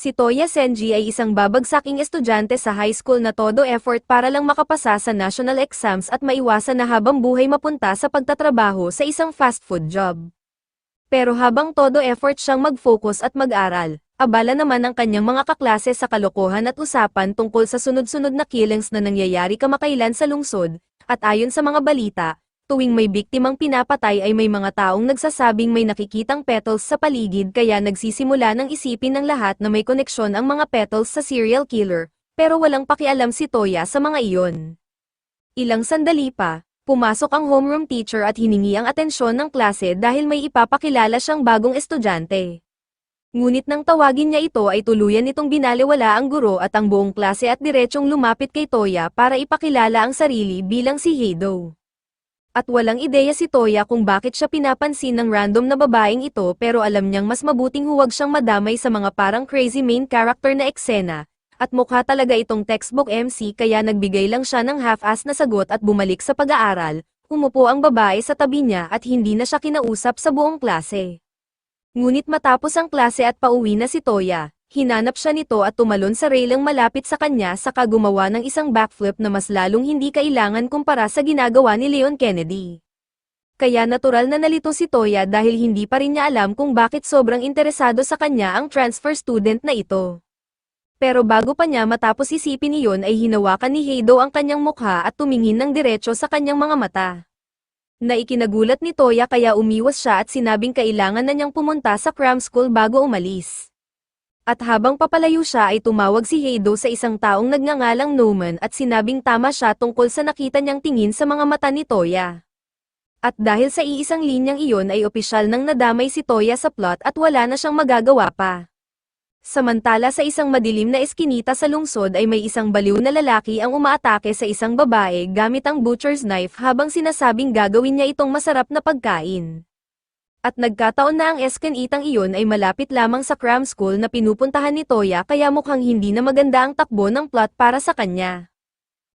Si Toya Senji ay isang babagsaking estudyante sa high school na todo effort para lang makapasa sa national exams at maiwasan na habang buhay mapunta sa pagtatrabaho sa isang fast food job. Pero habang todo effort siyang mag-focus at mag-aral, abala naman ang kanyang mga kaklase sa kalokohan at usapan tungkol sa sunod-sunod na killings na nangyayari kamakailan sa lungsod, at ayon sa mga balita, tuwing may biktimang pinapatay ay may mga taong nagsasabing may nakikitang petals sa paligid kaya nagsisimula ng isipin ng lahat na may koneksyon ang mga petals sa serial killer, pero walang pakialam si Toya sa mga iyon. Ilang sandali pa, pumasok ang homeroom teacher at hiningi ang atensyon ng klase dahil may ipapakilala siyang bagong estudyante. Ngunit nang tawagin niya ito ay tuluyan nitong binaliwala ang guro at ang buong klase at diretsyong lumapit kay Toya para ipakilala ang sarili bilang si Heido. At walang ideya si Toya kung bakit siya pinapansin ng random na babaeng ito pero alam niyang mas mabuting huwag siyang madamay sa mga parang crazy main character na eksena, at mukha talaga itong textbook MC kaya nagbigay lang siya ng half-ass na sagot at bumalik sa pag-aaral. Umupo ang babae sa tabi niya at hindi na siya kinausap sa buong klase. Ngunit matapos ang klase at pauwi na si Toya, hinanap siya nito at tumalon sa railing malapit sa kanya saka gumawa ng isang backflip na mas lalong hindi kailangan kumpara sa ginagawa ni Leon Kennedy. Kaya natural na nalito si Toya dahil hindi pa rin niya alam kung bakit sobrang interesado sa kanya ang transfer student na ito. Pero bago pa niya matapos isipin iyon ay hinawakan ni Heido ang kanyang mukha at tumingin ng diretso sa kanyang mga mata. Naikinagulat ni Toya kaya umiwas siya at sinabing kailangan na niyang pumunta sa cram school bago umalis. At habang papalayo siya ay tumawag si Heido sa isang taong nagngangalang Noman at sinabing tama siya tungkol sa nakita niyang tingin sa mga mata ni Toya. At dahil sa iisang linyang iyon ay opisyal nang nadamay si Toya sa plot at wala na siyang magagawa pa. Samantala sa isang madilim na eskinita sa lungsod ay may isang baliw na lalaki ang umaatake sa isang babae gamit ang butcher's knife habang sinasabing gagawin niya itong masarap na pagkain. At nagkataon na ang eskinitang iyon ay malapit lamang sa cram school na pinupuntahan ni Toya kaya mukhang hindi na maganda ang takbo ng plot para sa kanya.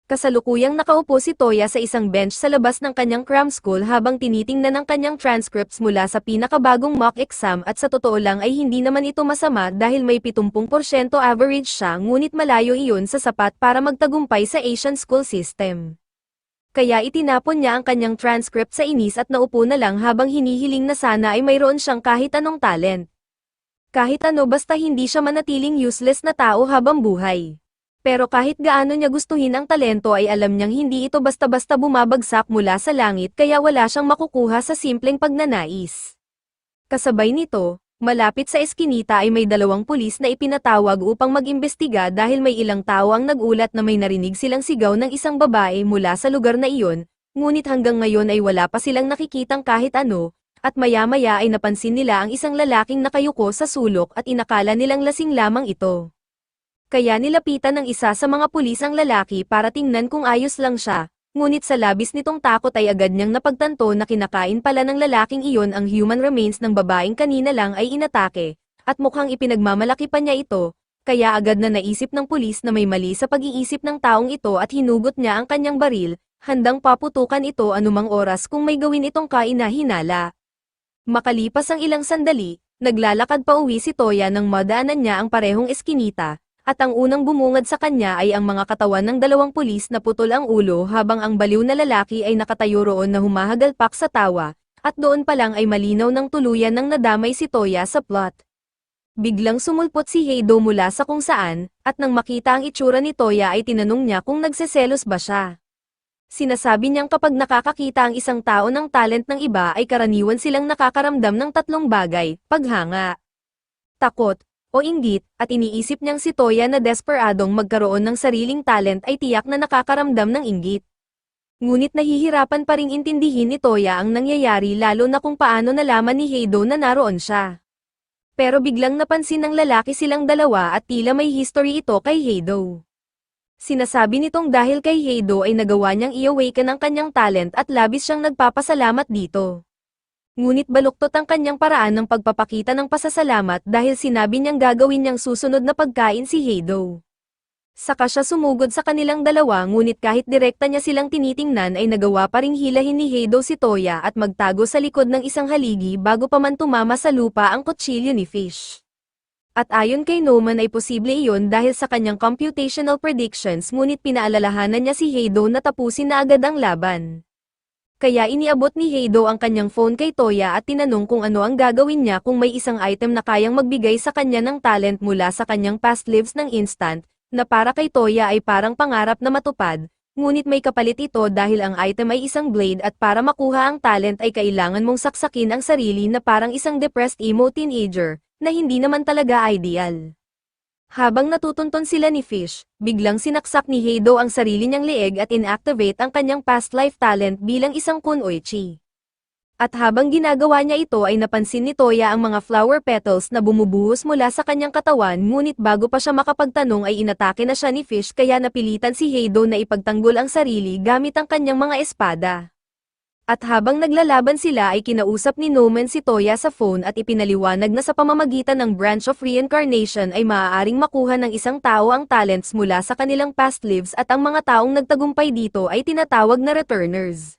Kasalukuyang nakaupo si Toya sa isang bench sa labas ng kanyang cram school habang tinitingnan ang kanyang transcripts mula sa pinakabagong mock exam at sa totoo lang ay hindi naman ito masama dahil may 70% average siya ngunit malayo iyon sa sapat para magtagumpay sa Asian school system. Kaya itinapon niya ang kanyang transcript sa inis at naupo na lang habang hinihiling na sana ay mayroon siyang kahit anong talent. Kahit ano basta hindi siya manatiling useless na tao habang buhay. Pero kahit gaano niya gustuhin ang talento ay alam niyang hindi ito basta-basta bumabagsak mula sa langit kaya wala siyang makukuha sa simpleng pagnanais. Kasabay nito, malapit sa eskinita ay may dalawang pulis na ipinatawag upang mag-imbestiga dahil may ilang tao ang nagulat na may narinig silang sigaw ng isang babae mula sa lugar na iyon, ngunit hanggang ngayon ay wala pa silang nakikitang kahit ano, at maya-maya ay napansin nila ang isang lalaking nakayuko sa sulok at inakala nilang lasing lamang ito. Kaya nilapitan ng isa sa mga pulis ang lalaki para tingnan kung ayos lang siya, ngunit sa labis nitong takot ay agad niyang napagtanto na kinakain pala ng lalaking iyon ang human remains ng babaeng kanina lang ay inatake, at mukhang ipinagmamalaki pa niya ito, kaya agad na naisip ng pulis na may mali sa pag-iisip ng taong ito at hinugot niya ang kanyang baril, handang paputukan ito anumang oras kung may gawin itong kainahinala. Makalipas ang ilang sandali, naglalakad pa uwi si Toya nang madaanan niya ang parehong eskinita. At ang unang bumungad sa kanya ay ang mga katawan ng dalawang pulis na putol ang ulo habang ang baliw na lalaki ay nakatayo roon na humahagalpak sa tawa, at doon pa lang ay malinaw ng tuluyan nang nadamay si Toya sa plot. Biglang sumulpot si Heido mula sa kung saan, at nang makita ang itsura ni Toya ay tinanong niya kung nagseselos ba siya. Sinasabi niyang kapag nakakakita ang isang tao ng talent ng iba ay karaniwan silang nakakaramdam ng tatlong bagay, paghanga, takot, o inggit, at iniisip niyang si Toya na desperadong magkaroon ng sariling talent ay tiyak na nakakaramdam ng inggit. Ngunit nahihirapan pa ring intindihin ni Toya ang nangyayari lalo na kung paano nalaman ni Heido na naroon siya. Pero biglang napansin ng lalaki silang dalawa at tila may history ito kay Heido. Sinasabi nitong dahil kay Heido ay nagawa niyang i-awaken ang kanyang talent at labis siyang nagpapasalamat dito. Ngunit baluktot ang kanyang paraan ng pagpapakita ng pasasalamat dahil sinabi niyang gagawin niyang susunod na pagkain si Heido. Saka siya sumugod sa kanilang dalawa ngunit kahit direkta niya silang tinitingnan ay nagawa pa ring hilahin ni Heido si Toya at magtago sa likod ng isang haligi bago pa man tumama sa lupa ang kutsilyo ni Fish. At ayon kay Noman ay posible iyon dahil sa kanyang computational predictions ngunit pinaalalahanan niya si Heido na tapusin na agad ang laban. Kaya iniabot ni Heido ang kanyang phone kay Toya at tinanong kung ano ang gagawin niya kung may isang item na kayang magbigay sa kanya ng talent mula sa kanyang past lives ng instant, na para kay Toya ay parang pangarap na matupad, ngunit may kapalit ito dahil ang item ay isang blade at para makuha ang talent ay kailangan mong saksakin ang sarili na parang isang depressed emo teenager, na hindi naman talaga ideal. Habang natutunton sila ni Fish, biglang sinaksak ni Heido ang sarili niyang leeg at inactivate ang kanyang past life talent bilang isang kunoichi. At habang ginagawa niya ito ay napansin ni Toya ang mga flower petals na bumubuhos mula sa kanyang katawan ngunit bago pa siya makapagtanong ay inatake na siya ni Fish kaya napilitan si Heido na ipagtanggol ang sarili gamit ang kanyang mga espada. At habang naglalaban sila ay kinausap ni Noman si Toya sa phone at ipinaliwanag na sa pamamagitan ng branch of reincarnation ay maaaring makuha ng isang tao ang talents mula sa kanilang past lives at ang mga taong nagtagumpay dito ay tinatawag na returners.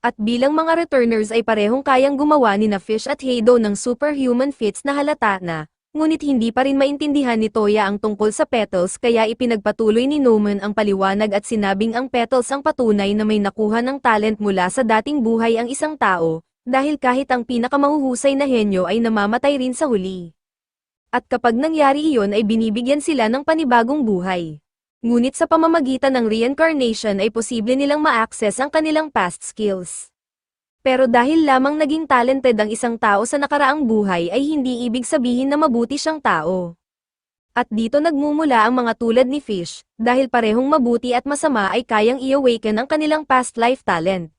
At bilang mga returners ay parehong kayang gumawa ni na Fish at Heido ng superhuman feats na halata na, ngunit hindi pa rin maintindihan ni Toya ang tungkol sa petals kaya ipinagpatuloy ni Noman ang paliwanag at sinabing ang petals ang patunay na may nakuha ng talent mula sa dating buhay ang isang tao, dahil kahit ang pinakamahuhusay na henyo ay namamatay rin sa huli. At kapag nangyari iyon ay binibigyan sila ng panibagong buhay. Ngunit sa pamamagitan ng reincarnation ay posible nilang ma-access ang kanilang past skills. Pero dahil lamang naging talented ang isang tao sa nakaraang buhay ay hindi ibig sabihin na mabuti siyang tao. At dito nagmumula ang mga tulad ni Fish, dahil parehong mabuti at masama ay kayang i-awaken ang kanilang past life talent.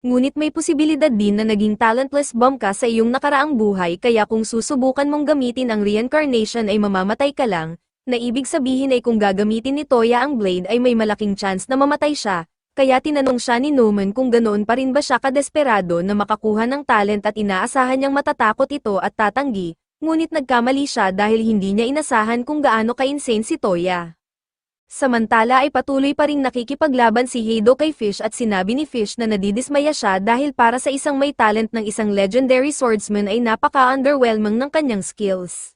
Ngunit may posibilidad din na naging talentless bomb ka sa iyong nakaraang buhay kaya kung susubukan mong gamitin ang reincarnation ay mamamatay ka lang, na ibig sabihin ay kung gagamitin ni Toya ang blade ay may malaking chance na mamatay siya. Kaya tinanong siya ni Noman kung ganoon pa rin ba siya kadesperado na makakuha ng talent at inaasahan niyang matatakot ito at tatanggi, ngunit nagkamali siya dahil hindi niya inasahan kung gaano ka-insane si Toya. Samantala ay patuloy pa ring nakikipaglaban si Heido kay Fish at sinabi ni Fish na nadidismaya siya dahil para sa isang may talent ng isang legendary swordsman ay napaka-underwhelming ng kanyang skills.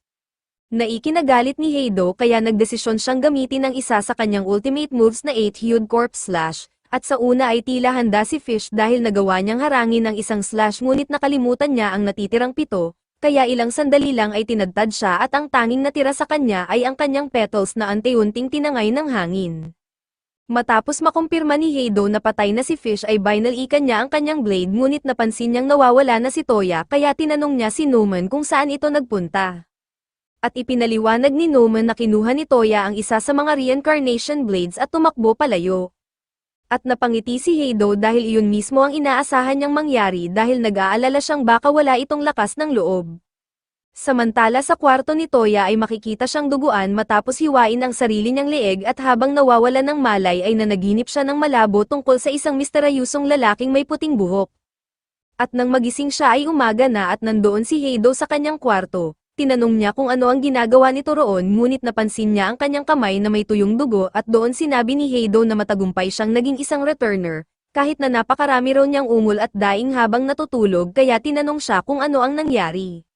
Naikinagalit ni Heido kaya nagdesisyon siyang gamitin ang isa sa kanyang ultimate moves na 8-hued corpse slash. At sa una ay tila handa si Fish dahil nagawa niyang harangin ang isang slash ngunit nakalimutan niya ang natitirang 7, kaya ilang sandali lang ay tinadtad siya at ang tanging natira sa kanya ay ang kanyang petals na unti-unting tinangay ng hangin. Matapos makumpirma ni Heido na patay na si Fish ay binalikan niya ang kanyang blade ngunit napansin niyang nawawala na si Toya kaya tinanong niya si Noman kung saan ito nagpunta. At ipinaliwanag ni Noman na kinuha ni Toya ang isa sa mga reincarnation blades at tumakbo palayo. At napangiti si Heido dahil iyon mismo ang inaasahan niyang mangyari dahil nag-aalala siyang baka wala itong lakas ng loob. Samantala sa kwarto ni Toya ay makikita siyang duguan matapos hiwain ang sarili niyang leeg at habang nawawala ng malay ay nanaginip siya ng malabo tungkol sa isang misteryosong lalaking may puting buhok. At nang magising siya ay umaga na at nandoon si Heido sa kanyang kwarto. Tinanong niya kung ano ang ginagawa nito roon ngunit napansin niya ang kanyang kamay na may tuyong dugo at doon sinabi ni Heido na matagumpay siyang naging isang returner, kahit na napakarami raw niyang ungol at daing habang natutulog kaya tinanong siya kung ano ang nangyari.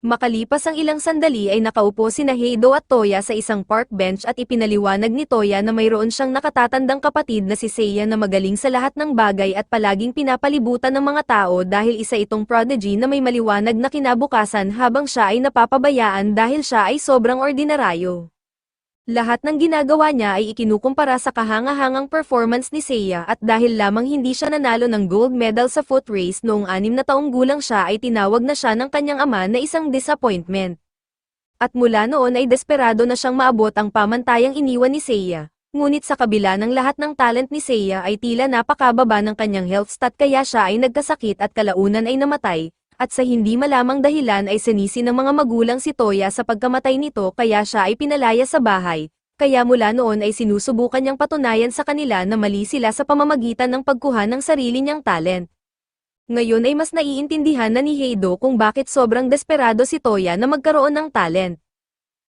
Makalipas ang ilang sandali ay nakaupo sina Heido at Toya sa isang park bench at ipinaliwanag ni Toya na mayroon siyang nakatatandang kapatid na si Seiya na magaling sa lahat ng bagay at palaging pinapalibutan ng mga tao dahil isa itong prodigy na may maliwanag na kinabukasan habang siya ay napapabayaan dahil siya ay sobrang ordinaryo. Lahat ng ginagawa niya ay ikinukumpara sa kahanga-hangang performance ni Seiya at dahil lamang hindi siya nanalo ng gold medal sa foot race noong 6 na taong gulang siya ay tinawag na siya ng kanyang ama na isang disappointment. At mula noon ay desperado na siyang maabot ang pamantayang iniwan ni Seiya, ngunit sa kabila ng lahat ng talent ni Seiya ay tila napakababa ng kanyang health stat kaya siya ay nagkasakit at kalaunan ay namatay. At sa hindi malamang dahilan ay sinisi ng mga magulang si Toya sa pagkamatay nito kaya siya ay pinalaya sa bahay, kaya mula noon ay sinusubukan niyang patunayan sa kanila na mali sila sa pamamagitan ng pagkuha ng sarili niyang talent. Ngayon ay mas naiintindihan na ni Heido kung bakit sobrang desperado si Toya na magkaroon ng talent.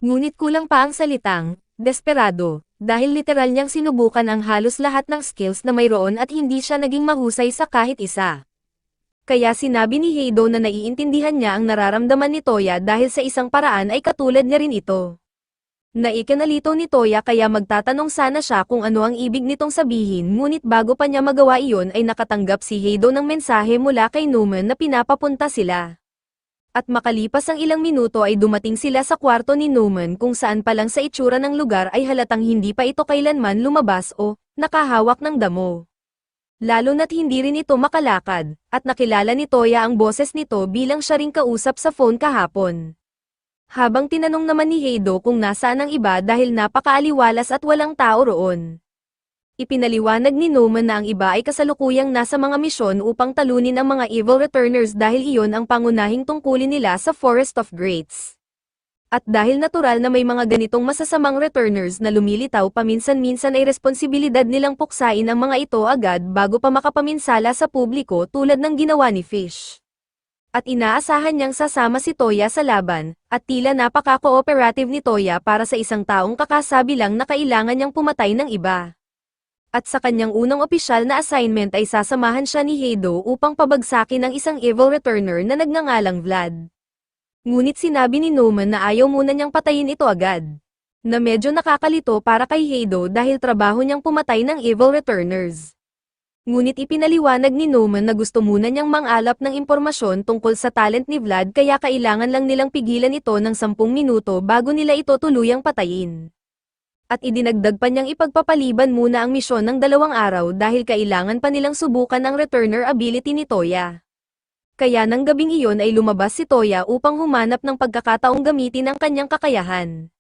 Ngunit kulang pa ang salitang, desperado, dahil literal niyang sinubukan ang halos lahat ng skills na mayroon at hindi siya naging mahusay sa kahit isa. Kaya sinabi ni Heido na naiintindihan niya ang nararamdaman ni Toya dahil sa isang paraan ay katulad niya rin ito. Naikinalito ni Toya kaya magtatanong sana siya kung ano ang ibig nitong sabihin ngunit bago pa niya magawa iyon ay nakatanggap si Heido ng mensahe mula kay Numan na pinapapunta sila. At makalipas ang ilang minuto ay dumating sila sa kwarto ni Numan kung saan pa lang sa itsura ng lugar ay halatang hindi pa ito kailanman lumabas o nakahawak ng damo. Lalo na't hindi rin ito makalakad, at nakilala ni Toya ang boses nito bilang siya ring kausap sa phone kahapon. Habang tinanong naman ni Heido kung nasaan ang iba dahil napakaaliwalas at walang tao roon. Ipinaliwanag ni Numan na ang iba ay kasalukuyang nasa mga misyon upang talunin ang mga evil returners dahil iyon ang pangunahing tungkulin nila sa Forest of Greats. At dahil natural na may mga ganitong masasamang returners na lumilitaw paminsan-minsan ay responsibilidad nilang puksain ang mga ito agad bago pa makapaminsala sa publiko tulad ng ginawa ni Fish. At inaasahan niyang sasama si Toya sa laban, at tila napaka-cooperative ni Toya para sa isang taong kakasabi lang na kailangan niyang pumatay ng iba. At sa kanyang unang opisyal na assignment ay sasamahan siya ni Heido upang pabagsakin ang isang evil returner na nagngangalang Vlad. Ngunit sinabi ni Numan na ayaw muna niyang patayin ito agad. Na medyo nakakalito para kay Heido dahil trabaho niyang pumatay ng evil returners. Ngunit ipinaliwanag ni Numan na gusto muna niyang mangalap ng impormasyon tungkol sa talent ni Vlad kaya kailangan lang nilang pigilan ito ng 10 minuto bago nila ito tuluyang patayin. At idinagdag pa niyang ipagpapaliban muna ang misyon ng 2 araw dahil kailangan pa nilang subukan ang returner ability ni Toya. Kaya nang gabing iyon ay lumabas si Toya upang humanap ng pagkakataong gamitin ang kanyang kakayahan.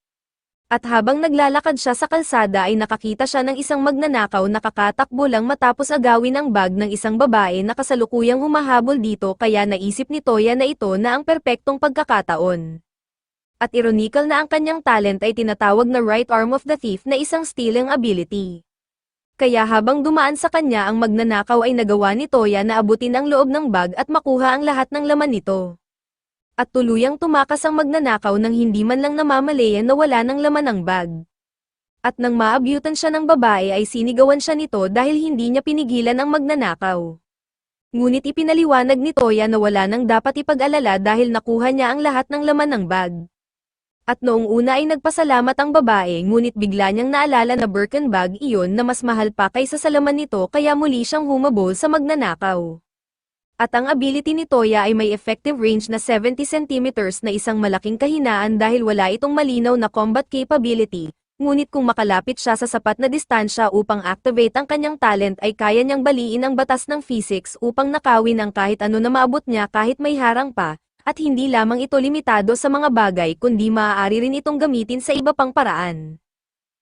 At habang naglalakad siya sa kalsada ay nakakita siya ng isang magnanakaw na kakatakbo lang matapos agawin ang bag ng isang babae na kasalukuyang humahabol dito kaya naisip ni Toya na ito na ang perpektong pagkakataon. At ironikal na ang kanyang talent ay tinatawag na right arm of the thief na isang stealing ability. Kaya habang dumaan sa kanya ang magnanakaw ay nagawa ni Toya na abutin ang loob ng bag at makuha ang lahat ng laman nito. At tuluyang tumakas ang magnanakaw nang hindi man lang namamalayan na wala ng laman ang bag. At nang maabyutan siya ng babae ay sinigawan siya nito dahil hindi niya pinigilan ang magnanakaw. Ngunit ipinaliwanag ni Toya na wala nang dapat ipag-alala dahil nakuha niya ang lahat ng laman ng bag. At noong una ay nagpasalamat ang babae ngunit bigla niyang naalala na Birkin bag iyon na mas mahal pa kaysa sa laman nito kaya muli siyang humabol sa magnanakaw. At ang ability ni Toya ay may effective range na 70 cm na isang malaking kahinaan dahil wala itong malinaw na combat capability, ngunit kung makalapit siya sa sapat na distansya upang activate ang kanyang talent ay kaya niyang baliin ang batas ng physics upang nakawin ang kahit ano na maabot niya kahit may harang pa. At hindi lamang ito limitado sa mga bagay kundi maaari rin itong gamitin sa iba pang paraan.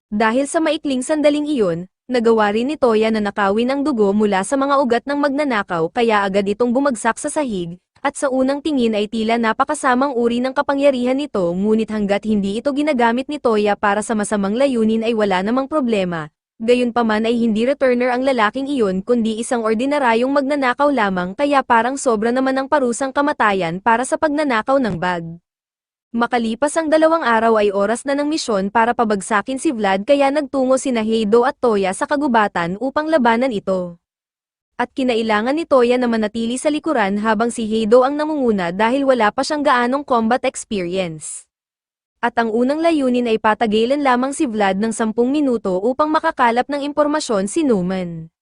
Dahil sa maikling sandaling iyon, nagawa rin ni Toya na nakawin ang dugo mula sa mga ugat ng magnanakaw kaya agad itong bumagsak sa sahig, at sa unang tingin ay tila napakasamang uri ng kapangyarihan nito ngunit hanggat hindi ito ginagamit ni Toya para sa masamang layunin ay wala namang problema. Gayunpaman ay hindi returner ang lalaking iyon kundi isang ordinaryong magnanakaw lamang kaya parang sobra naman ang parusang kamatayan para sa pagnanakaw ng bag. Makalipas ang 2 araw ay oras na ng misyon para pabagsakin si Vlad kaya nagtungo sina Heido at Toya sa kagubatan upang labanan ito. At kinailangan ni Toya na manatili sa likuran habang si Heido ang namunguna dahil wala pa siyang gaanong combat experience. At ang unang layunin ay patagalan lamang si Vlad ng 10 minuto upang makakalap ng impormasyon si Numan.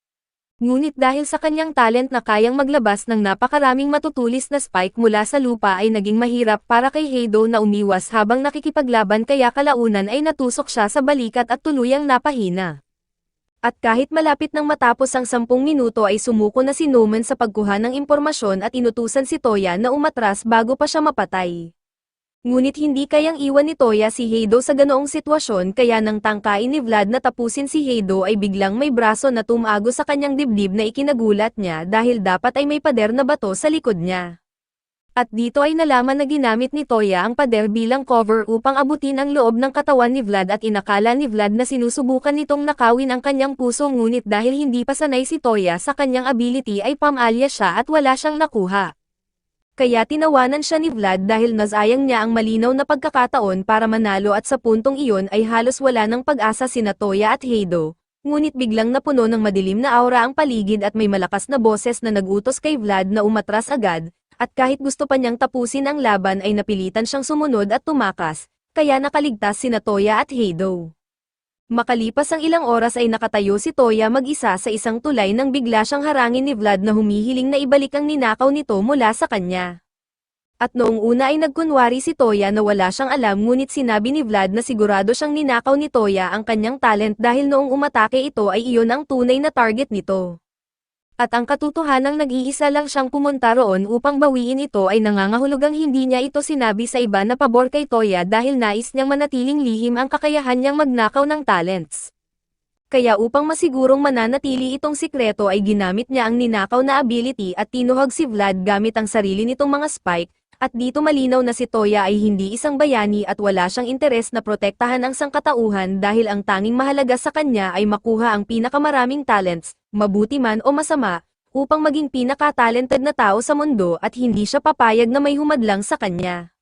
Ngunit dahil sa kanyang talent na kayang maglabas ng napakaraming matutulis na spike mula sa lupa ay naging mahirap para kay Heido na umiwas habang nakikipaglaban kaya kalaunan ay natusok siya sa balikat at tuluyang napahina. At kahit malapit nang matapos ang 10 minuto ay sumuko na si Numan sa pagkuha ng impormasyon at inutusan si Toya na umatras bago pa siya mapatay. Ngunit hindi kayang iwan ni Toya si Heido sa ganoong sitwasyon kaya nang tangkain ni Vlad na tapusin si Heido ay biglang may braso na tumago sa kanyang dibdib na ikinagulat niya dahil dapat ay may pader na bato sa likod niya. At dito ay nalaman na ginamit ni Toya ang pader bilang cover upang abutin ang loob ng katawan ni Vlad at inakala ni Vlad na sinusubukan nitong nakawin ang kanyang puso ngunit dahil hindi pa sanay si Toya sa kanyang ability ay pamalya siya at wala siyang nakuha. Kaya tinawanan siya ni Vlad dahil nasayang niya ang malinaw na pagkakataon para manalo at sa puntong iyon ay halos wala ng pag-asa sina Toya at Heido, Ngunit biglang napuno ng madilim na aura ang paligid at may malakas na boses na nag-utos kay Vlad na umatras agad, at kahit gusto pa niyang tapusin ang laban ay napilitan siyang sumunod at tumakas, kaya nakaligtas sina Toya at Heido. Makalipas ang ilang oras ay nakatayo si Toya mag-isa sa isang tulay nang bigla siyang harangin ni Vlad na humihiling na ibalik ang ninakaw nito mula sa kanya. At noong una ay nagkunwari si Toya na wala siyang alam ngunit sinabi ni Vlad na sigurado siyang ninakaw ni Toya ang kanyang talent dahil noong umatake ito ay iyon ang tunay na target nito. At ang katotohanang nag-iisa lang siyang pumunta roon upang bawiin ito ay nangangahulugang hindi niya ito sinabi sa iba na pabor kay Toya dahil nais niyang manatiling lihim ang kakayahan niyang magnakaw ng talents. Kaya upang masigurong mananatili itong sikreto ay ginamit niya ang ninakaw na ability at tinuhag si Vlad gamit ang sarili nitong mga spike, at dito malinaw na si Toya ay hindi isang bayani at wala siyang interes na protektahan ang sangkatauhan dahil ang tanging mahalaga sa kanya ay makuha ang pinakamaraming talents, mabuti man o masama, upang maging pinaka-talented na tao sa mundo at hindi siya papayag na may humadlang sa kanya.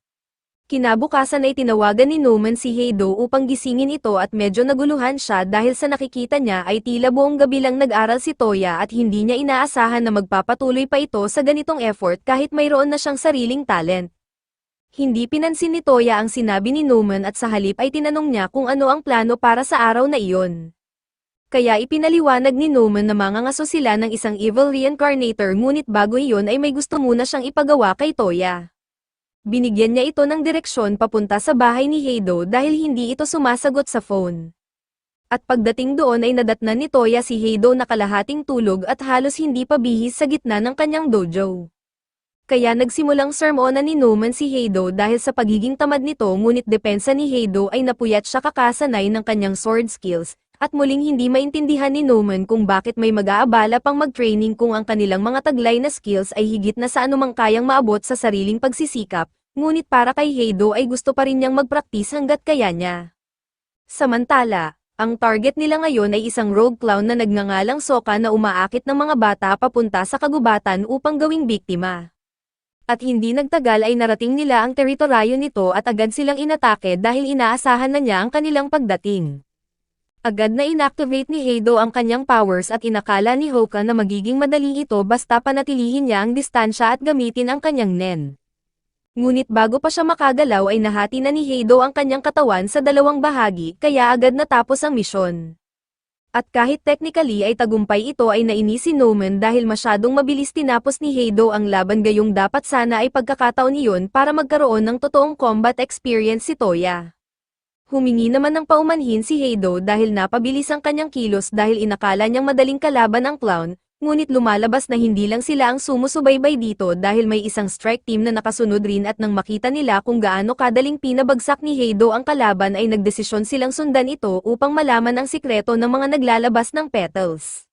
Kinabukasan ay tinawagan ni Noman si Heido upang gisingin ito at medyo naguluhan siya dahil sa nakikita niya ay tila buong gabi lang nag-aral si Toya at hindi niya inaasahan na magpapatuloy pa ito sa ganitong effort kahit mayroon na siyang sariling talent. Hindi pinansin ni Toya ang sinabi ni Noman at sa halip ay tinanong niya kung ano ang plano para sa araw na iyon. Kaya ipinaliwanag ni Noman na mangangaso sila ng isang evil reincarnator ngunit bago iyon ay may gusto muna siyang ipagawa kay Toya. Binigyan niya ito ng direksyon papunta sa bahay ni Heido dahil hindi ito sumasagot sa phone. At pagdating doon ay nadatnan ni Toya si Heido na kalahating tulog at halos hindi pa bihis sa gitna ng kanyang dojo. Kaya nagsimulang sermonan ni Noman si Heido dahil sa pagiging tamad nito ngunit depensa ni Heido ay napuyat siya kakasanay ng kanyang sword skills. At muling hindi maintindihan ni Noman kung bakit may mag-aabala pang mag-training kung ang kanilang mga taglay na skills ay higit na sa anumang kayang maabot sa sariling pagsisikap, ngunit para kay Heido ay gusto pa rin niyang magpraktis hanggat kaya niya. Samantala, ang target nila ngayon ay isang rogue clown na nagngangalang Sokka na umaakit ng mga bata papunta sa kagubatan upang gawing biktima. At hindi nagtagal ay narating nila ang teritoryo nito at agad silang inatake dahil inaasahan na niya ang kanilang pagdating. Agad na inactivate ni Heido ang kanyang powers at inakala ni Hoka na magiging madali ito basta panatilihin niya ang distansya at gamitin ang kanyang nen. Ngunit bago pa siya makagalaw ay nahati na ni Heido ang kanyang katawan sa dalawang bahagi kaya agad natapos ang misyon. At kahit technically ay tagumpay ito ay nainis si Noman dahil masyadong mabilis tinapos ni Heido ang laban gayong dapat sana ay pagkakataon iyon para magkaroon ng totoong combat experience si Toya. Humingi naman ng paumanhin si Heido dahil napabilis ang kanyang kilos dahil inakala niyang madaling kalaban ang clown, ngunit lumalabas na hindi lang sila ang sumusubaybay dito dahil may isang strike team na nakasunod rin at nang makita nila kung gaano kadaling pinabagsak ni Heido ang kalaban ay nagdesisyon silang sundan ito upang malaman ang sikreto ng mga naglalabas ng petals.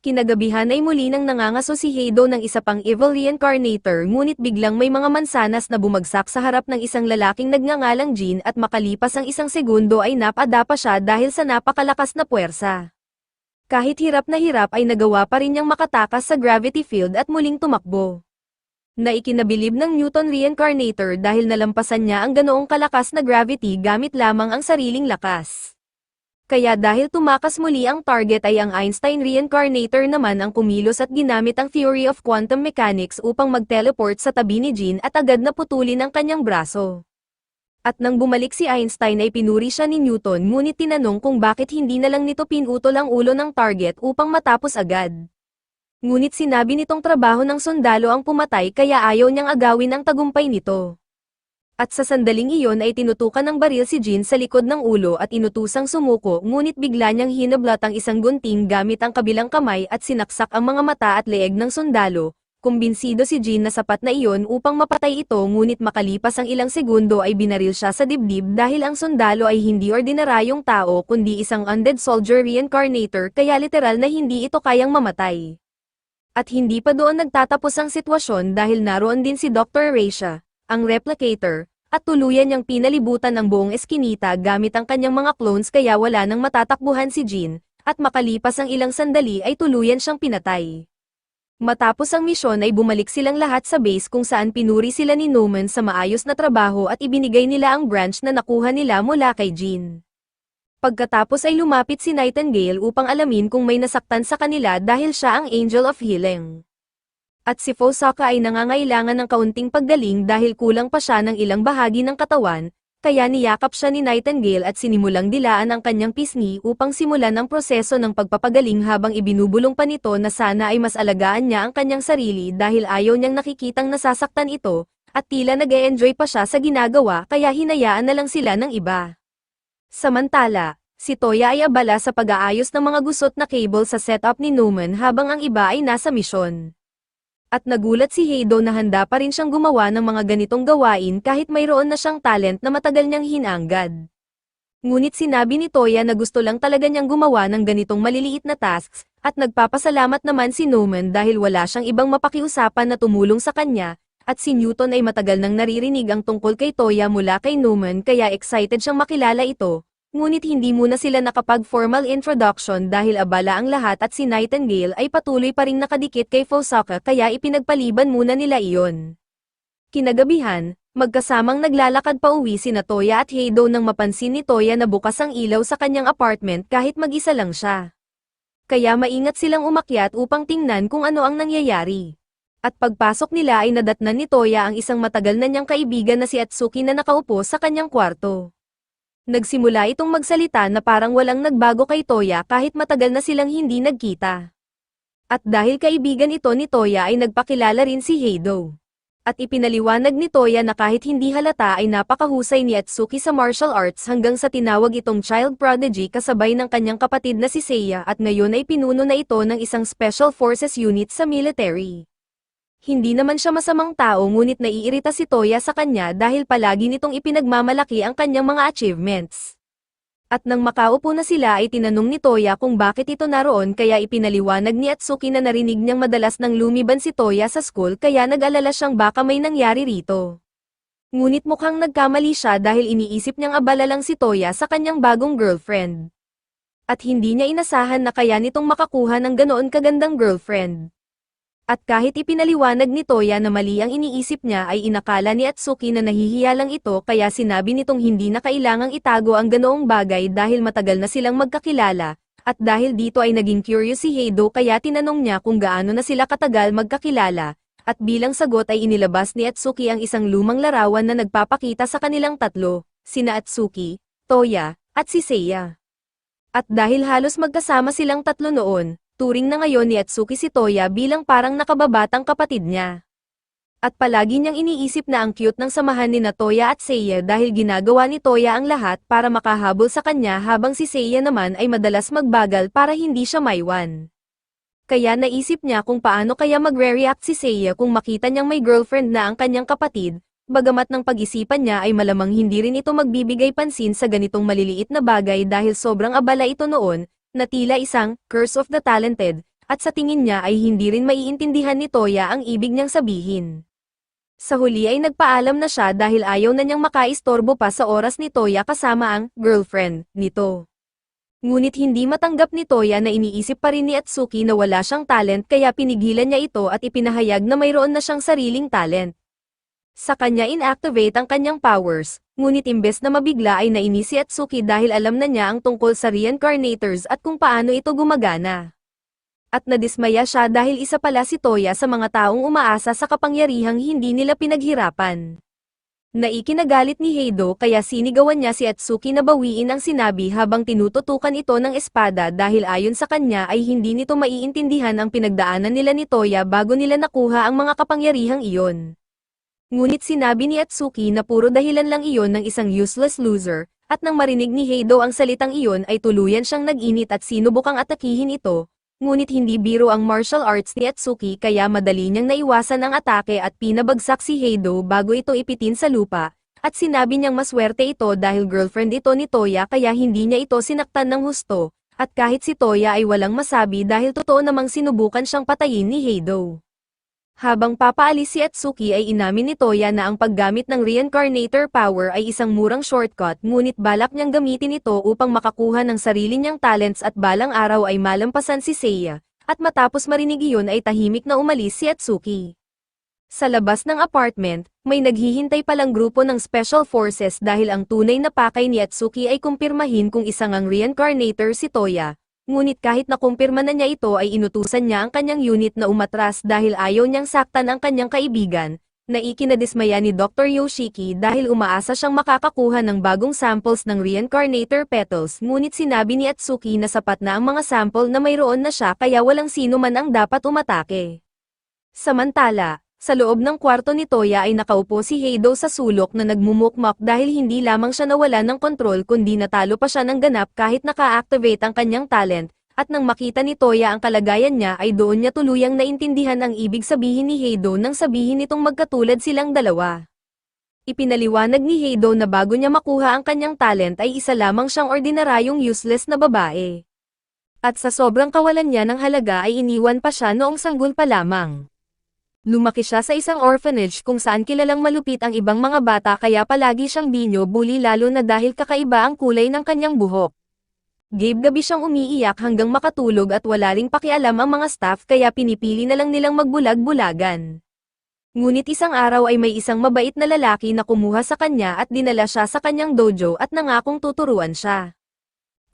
Kinagabihan ay muli nang nangangaso si Heido ng isa pang evil reincarnator ngunit biglang may mga mansanas na bumagsak sa harap ng isang lalaking nagngangalang Jin at makalipas ang isang segundo ay napadapa siya dahil sa napakalakas na puwersa. Kahit hirap na hirap ay nagawa pa rin niyang makatakas sa gravity field at muling tumakbo. Naikinabilib ng Newton reincarnator dahil nalampasan niya ang ganoong kalakas na gravity gamit lamang ang sariling lakas. Kaya dahil tumakas muli ang target ay ang Einstein reincarnator naman ang kumilos at ginamit ang theory of quantum mechanics upang mag-teleport sa tabi ni Jin at agad na putulin ang kanyang braso. At nang bumalik si Einstein ay pinuri siya ni Newton ngunit tinanong kung bakit hindi na lang nito pinutol ang ulo ng target upang matapos agad. Ngunit sinabi nitong trabaho ng sundalo ang pumatay kaya ayaw niyang agawin ang tagumpay nito. At sa sandaling iyon ay tinutukan ng baril si Jin sa likod ng ulo at inutusang sumuko ngunit bigla niyang hinablat ang isang gunting gamit ang kabilang kamay at sinaksak ang mga mata at leeg ng sundalo. Kumbinsido si Jin na sapat na iyon upang mapatay ito ngunit makalipas ang ilang segundo ay binaril siya sa dibdib dahil ang sundalo ay hindi ordinaryong tao kundi isang undead soldier reincarnator kaya literal na hindi ito kayang mamatay. At hindi pa doon nagtatapos ang sitwasyon dahil naroon din si Dr. Reisha, ang replicator, at tuluyan niyang pinalibutan ang buong eskinita gamit ang kanyang mga clones kaya wala nang matatakbuhan si Jin, at makalipas ang ilang sandali ay tuluyan siyang pinatay. Matapos ang misyon ay bumalik silang lahat sa base kung saan pinuri sila ni Noman sa maayos na trabaho at ibinigay nila ang branch na nakuha nila mula kay Jin. Pagkatapos ay lumapit si Nightingale upang alamin kung may nasaktan sa kanila dahil siya ang Angel of Healing. At si Fosaka ay nangangailangan ng kaunting paggaling dahil kulang pa siya ng ilang bahagi ng katawan, kaya niyakap siya ni Nightingale at sinimulang dilaan ang kanyang pisngi upang simulan ang proseso ng pagpapagaling habang ibinubulong pa nito na sana ay mas alagaan niya ang kanyang sarili dahil ayaw niyang nakikitang nasasaktan ito, at tila nag-e-enjoy pa siya sa ginagawa kaya hinayaan na lang sila ng iba. Samantala, si Toya ay abala sa pag-aayos ng mga gusot na cable sa setup ni Newman habang ang iba ay nasa misyon. At nagulat si Heido na handa pa rin siyang gumawa ng mga ganitong gawain kahit mayroon na siyang talent na matagal niyang hinanggad. Ngunit sinabi ni Toya na gusto lang talaga niyang gumawa ng ganitong maliliit na tasks, at nagpapasalamat naman si Newman dahil wala siyang ibang mapakiusapan na tumulong sa kanya, at si Newton ay matagal nang naririnig ang tungkol kay Toya mula kay Newman kaya excited siyang makilala ito, ngunit hindi muna sila nakapag-formal introduction dahil abala ang lahat at si Nightingale ay patuloy pa ring nakadikit kay Fosaka kaya ipinagpaliban muna nila iyon. Kinagabihan, magkasamang naglalakad pa uwi sina Toya at Heido nang mapansin ni Toya na bukas ang ilaw sa kanyang apartment kahit mag-isa lang siya. Kaya maingat silang umakyat upang tingnan kung ano ang nangyayari. At pagpasok nila ay nadatnan ni Toya ang isang matagal na niyang kaibigan na si Atsuki na nakaupo sa kanyang kwarto. Nagsimula itong magsalita na parang walang nagbago kay Toya kahit matagal na silang hindi nagkita. At dahil kaibigan ito ni Toya ay nagpakilala rin si Heido. At ipinaliwanag ni Toya na kahit hindi halata ay napakahusay ni Atsuki sa martial arts hanggang sa tinawag itong child prodigy kasabay ng kanyang kapatid na si Seiya at ngayon ay pinuno na ito ng isang special forces unit sa military. Hindi naman siya masamang tao ngunit naiirita si Toya sa kanya dahil palagi nitong ipinagmamalaki ang kanyang mga achievements. At nang makaupo na sila ay tinanong ni Toya kung bakit ito naroon kaya ipinaliwanag ni Atsuki na narinig niyang madalas nang lumiban si Toya sa school kaya nag-alala siyang baka may nangyari rito. Ngunit mukhang nagkamali siya dahil iniisip niyang abala lang si Toya sa kanyang bagong girlfriend. At hindi niya inasahan na kaya nitong makakuha ng ganoon kagandang girlfriend. At kahit ipinaliwanag ni Toya na mali ang iniisip niya ay inakala ni Atsuki na nahihiya lang ito kaya sinabi nitong hindi na kailangang itago ang ganoong bagay dahil matagal na silang magkakilala, at dahil dito ay naging curious si Heido kaya tinanong niya kung gaano na sila katagal magkakilala, at bilang sagot ay inilabas ni Atsuki ang isang lumang larawan na nagpapakita sa kanilang tatlo, sina Atsuki, Toya, at si Seiya. At dahil halos magkasama silang tatlo noon, turing na ngayon ni Atsuki si Toya bilang parang nakababatang kapatid niya. At palagi niyang iniisip na ang cute ng samahan ni Toya at Seiya dahil ginagawa ni Toya ang lahat para makahabol sa kanya habang si Seiya naman ay madalas magbagal para hindi siya maiwan. Kaya naisip niya kung paano kaya magre-react si Seiya kung makita niyang may girlfriend na ang kanyang kapatid, bagamat ng pag-isipan niya ay malamang hindi rin ito magbibigay pansin sa ganitong maliliit na bagay dahil sobrang abala ito noon, na tila isang curse of the talented, at sa tingin niya ay hindi rin maiintindihan ni Toya ang ibig niyang sabihin. Sa huli ay nagpaalam na siya dahil ayaw na niyang makaistorbo pa sa oras ni Toya kasama ang girlfriend nito. Ngunit hindi matanggap ni Toya na iniisip pa rin ni Atsuki na wala siyang talent kaya pinigilan niya ito at ipinahayag na mayroon na siyang sariling talent. Sa kanya inactivate ang kanyang powers, ngunit imbes na mabigla ay nainis si Atsuki dahil alam na niya ang tungkol sa reincarnators at kung paano ito gumagana. At nadismaya siya dahil isa pala si Toya sa mga taong umaasa sa kapangyarihang hindi nila pinaghirapan. Naikinagalit ni Heido kaya sinigawan niya si Atsuki na bawiin ang sinabi habang tinututukan ito ng espada dahil ayon sa kanya ay hindi nito maiintindihan ang pinagdaanan nila ni Toya bago nila nakuha ang mga kapangyarihang iyon. Ngunit sinabi ni Atsuki na puro dahilan lang iyon ng isang useless loser, at nang marinig ni Heido ang salitang iyon ay tuluyan siyang nag-init at sinubukang atakihin ito, ngunit hindi biro ang martial arts ni Atsuki kaya madali niyang naiwasan ang atake at pinabagsak si Heido bago ito ipitin sa lupa, at sinabi niyang maswerte ito dahil girlfriend ito ni Toya kaya hindi niya ito sinaktan ng husto, at kahit si Toya ay walang masabi dahil totoo namang sinubukan siyang patayin ni Heido. Habang papaalis si Atsuki ay inamin ni Toya na ang paggamit ng reincarnator power ay isang murang shortcut ngunit balak niyang gamitin ito upang makakuha ng sarili niyang talents at balang araw ay malampasan si Seiya, at matapos marinig iyon ay tahimik na umalis si Atsuki. Sa labas ng apartment, may naghihintay palang grupo ng Special Forces dahil ang tunay na pakay ni Atsuki ay kumpirmahin kung isang ang reincarnator si Toya. Ngunit kahit nakumpirma na niya ito ay inutusan niya ang kanyang unit na umatras dahil ayaw niyang saktan ang kanyang kaibigan, na ikinadismaya ni Dr. Yoshiki dahil umaasa siyang makakakuha ng bagong samples ng reincarnator petals, ngunit sinabi ni Atsuki na sapat na ang mga sample na mayroon na siya kaya walang sino man ang dapat umatake. Samantala, sa loob ng kwarto ni Toya ay nakaupo si Heido sa sulok na nagmumukmak dahil hindi lamang siya nawala ng kontrol kundi natalo pa siya ng ganap kahit naka-activate ang kanyang talent, at nang makita ni Toya ang kalagayan niya ay doon niya tuluyang naintindihan ang ibig sabihin ni Heido nang sabihin nitong magkatulad silang dalawa. Ipinaliwanag ni Heido na bago niya makuha ang kanyang talent ay isa lamang siyang ordinaryong useless na babae. At sa sobrang kawalan niya ng halaga ay iniwan pa siya noong sanggol pa lamang. Lumaki siya sa isang orphanage kung saan kilalang malupit ang ibang mga bata kaya palagi siyang binyo-bully lalo na dahil kakaiba ang kulay ng kanyang buhok. Gabi-gabi siyang umiiyak hanggang makatulog at wala ring pakialam ang mga staff kaya pinipili na lang nilang magbulag-bulagan. Ngunit isang araw ay may isang mabait na lalaki na kumuha sa kanya at dinala siya sa kanyang dojo at nangakong tuturuan siya.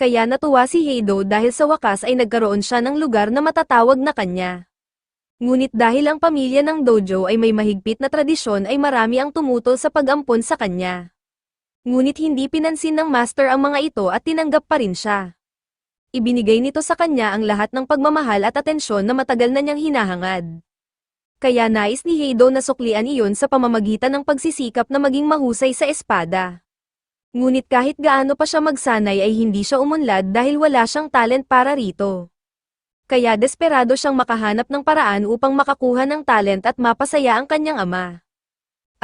Kaya natuwa si Heido dahil sa wakas ay nagkaroon siya ng lugar na matatawag na kanya. Ngunit dahil ang pamilya ng dojo ay may mahigpit na tradisyon ay marami ang tumutol sa pag-ampon sa kanya. Ngunit hindi pinansin ng master ang mga ito at tinanggap pa rin siya. Ibinigay nito sa kanya ang lahat ng pagmamahal at atensyon na matagal na niyang hinahangad. Kaya nais ni Heido na suklian iyon sa pamamagitan ng pagsisikap na maging mahusay sa espada. Ngunit kahit gaano pa siya magsanay ay hindi siya umunlad dahil wala siyang talent para rito. Kaya desperado siyang makahanap ng paraan upang makakuha ng talent at mapasaya ang kanyang ama.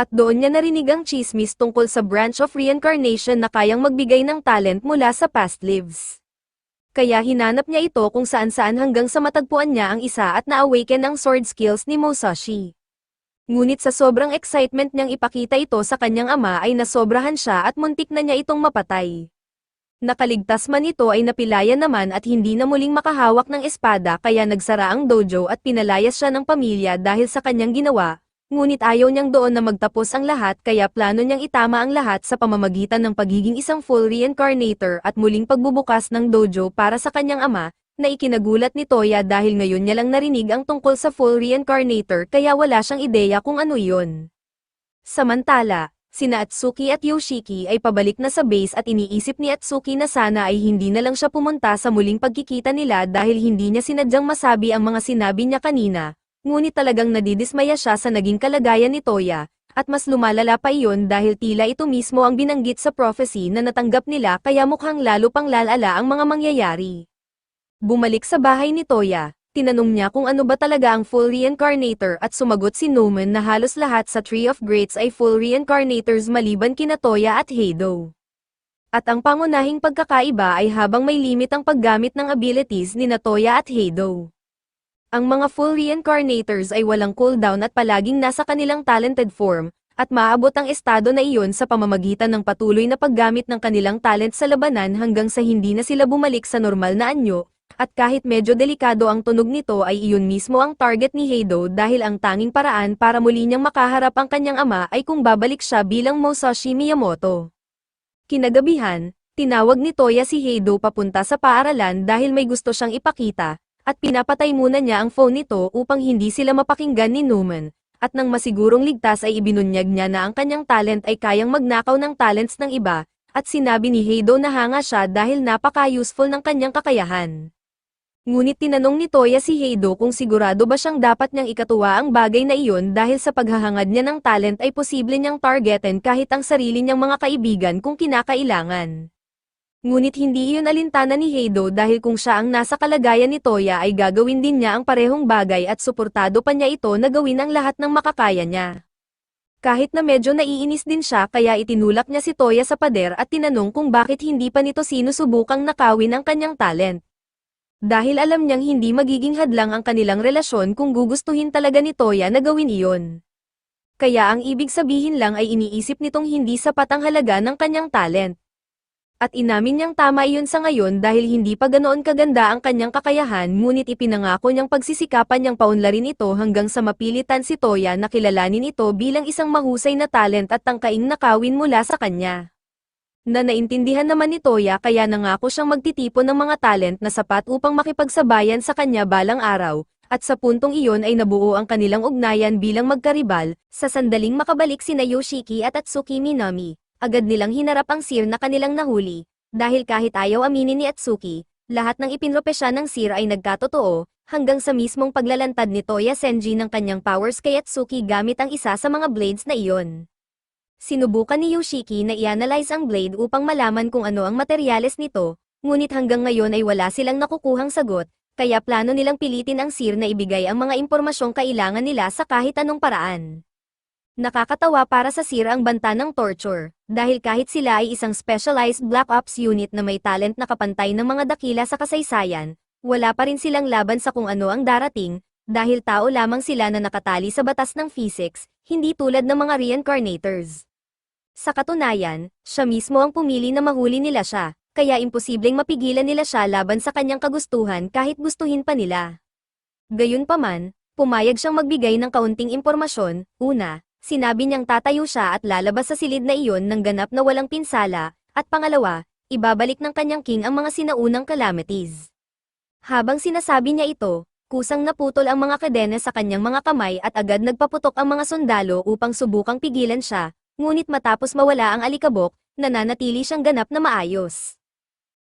At doon niya narinig ang chismis tungkol sa branch of reincarnation na kayang magbigay ng talent mula sa past lives. Kaya hinanap niya ito kung saan-saan hanggang sa matagpuan niya ang isa at na-awaken ang sword skills ni Musashi. Ngunit sa sobrang excitement niyang ipakita ito sa kanyang ama ay nasobrahan siya at muntik na niya itong mapatay. Nakaligtas man ito ay napilaya naman at hindi na muling makahawak ng espada kaya nagsara ang dojo at pinalayas siya ng pamilya dahil sa kanyang ginawa, ngunit ayaw niyang doon na magtapos ang lahat kaya plano niyang itama ang lahat sa pamamagitan ng pagiging isang full reincarnator at muling pagbubukas ng dojo para sa kanyang ama, na ikinagulat ni Toya dahil ngayon niya lang narinig ang tungkol sa full reincarnator kaya wala siyang ideya kung ano iyon. Samantala, sina Atsuki at Yoshiki ay pabalik na sa base at iniisip ni Atsuki na sana ay hindi na lang siya pumunta sa muling pagkikita nila dahil hindi niya sinadyang masabi ang mga sinabi niya kanina, ngunit talagang nadidismaya siya sa naging kalagayan ni Toya, at mas lumalala pa iyon dahil tila ito mismo ang binanggit sa prophecy na natanggap nila kaya mukhang lalo pang lalala ang mga mangyayari. Bumalik sa bahay ni Toya. Tinanong niya kung ano ba talaga ang full reincarnator at sumagot si Nomen na halos lahat sa Tree of Greats ay full reincarnators maliban kina Toya at Heido. At ang pangunahing pagkakaiba ay habang may limit ang paggamit ng abilities ni Toya at Heido. Ang mga full reincarnators ay walang cooldown at palaging nasa kanilang talented form, at maabot ang estado na iyon sa pamamagitan ng patuloy na paggamit ng kanilang talent sa labanan hanggang sa hindi na sila bumalik sa normal na anyo. At kahit medyo delikado ang tunog nito ay iyon mismo ang target ni Heido dahil ang tanging paraan para muli niyang makaharap ang kanyang ama ay kung babalik siya bilang Musashi Miyamoto. Kinagabihan, tinawag ni Toya si Heido papunta sa paaralan dahil may gusto siyang ipakita, at pinapatay muna niya ang phone nito upang hindi sila mapakinggan ni Newman, at nang masigurong ligtas ay ibinunyag niya na ang kanyang talent ay kayang magnakaw ng talents ng iba, at sinabi ni Heido na hanga siya dahil napaka-useful ng kanyang kakayahan. Ngunit tinanong ni Toya si Heido kung sigurado ba siyang dapat niyang ikatuwa ang bagay na iyon dahil sa paghahangad niya ng talent ay posible niyang targetin kahit ang sarili niyang mga kaibigan kung kinakailangan. Ngunit hindi iyon alintana ni Heido dahil kung siya ang nasa kalagayan ni Toya ay gagawin din niya ang parehong bagay at suportado pa niya ito na gawin ang lahat ng makakaya niya. Kahit na medyo naiinis din siya kaya itinulak niya si Toya sa pader at tinanong kung bakit hindi pa nito sinusubukang nakawin ang kanyang talent. Dahil alam niyang hindi magiging hadlang ang kanilang relasyon kung gugustuhin talaga ni Toya na gawin iyon. Kaya ang ibig sabihin lang ay iniisip nitong hindi sapat ang halaga ng kanyang talent. At inamin niyang tama iyon sa ngayon dahil hindi pa ganoon kaganda ang kanyang kakayahan ngunit ipinangako niyang pagsisikapan niyang paunlarin ito hanggang sa mapilitan si Toya na kilalanin ito bilang isang mahusay na talent at tangkaing nakawin mula sa kanya. Na naintindihan naman ni Toya kaya nangako siyang magtitipon ng mga talent na sapat upang makipagsabayan sa kanya balang araw, at sa puntong iyon ay nabuo ang kanilang ugnayan bilang magkaribal. Sa sandaling makabalik sina Yoshiki at Atsuki Minami, agad nilang hinarap ang Seer na kanilang nahuli, dahil kahit ayaw aminin ni Atsuki, lahat ng ipinropesya ng Seer ay nagkatotoo, hanggang sa mismong paglalantad ni Toya Senji ng kanyang powers kay Atsuki gamit ang isa sa mga blades na iyon. Sinubukan ni Yoshiki na i-analyze ang blade upang malaman kung ano ang materyales nito, ngunit hanggang ngayon ay wala silang nakukuhang sagot, kaya plano nilang pilitin ang Seer na ibigay ang mga impormasyong kailangan nila sa kahit anong paraan. Nakakatawa para sa Seer ang banta ng torture, dahil kahit sila ay isang specialized Black Ops unit na may talent na kapantay ng mga dakila sa kasaysayan, wala pa rin silang laban sa kung ano ang darating, dahil tao lamang sila na nakatali sa batas ng physics, hindi tulad ng mga reincarnators. Sa katunayan, siya mismo ang pumili na mahuli nila siya, kaya imposibleng mapigilan nila siya laban sa kanyang kagustuhan kahit gustuhin pa nila. Gayunpaman, pumayag siyang magbigay ng kaunting impormasyon. Una, sinabi niyang tatayo siya at lalabas sa silid na iyon ng ganap na walang pinsala, at pangalawa, ibabalik ng kanyang king ang mga sinaunang calamities. Habang sinasabi niya ito, kusang naputol ang mga kadena sa kanyang mga kamay at agad nagpaputok ang mga sundalo upang subukang pigilan siya, ngunit matapos mawala ang alikabok, nananatili siyang ganap na maayos.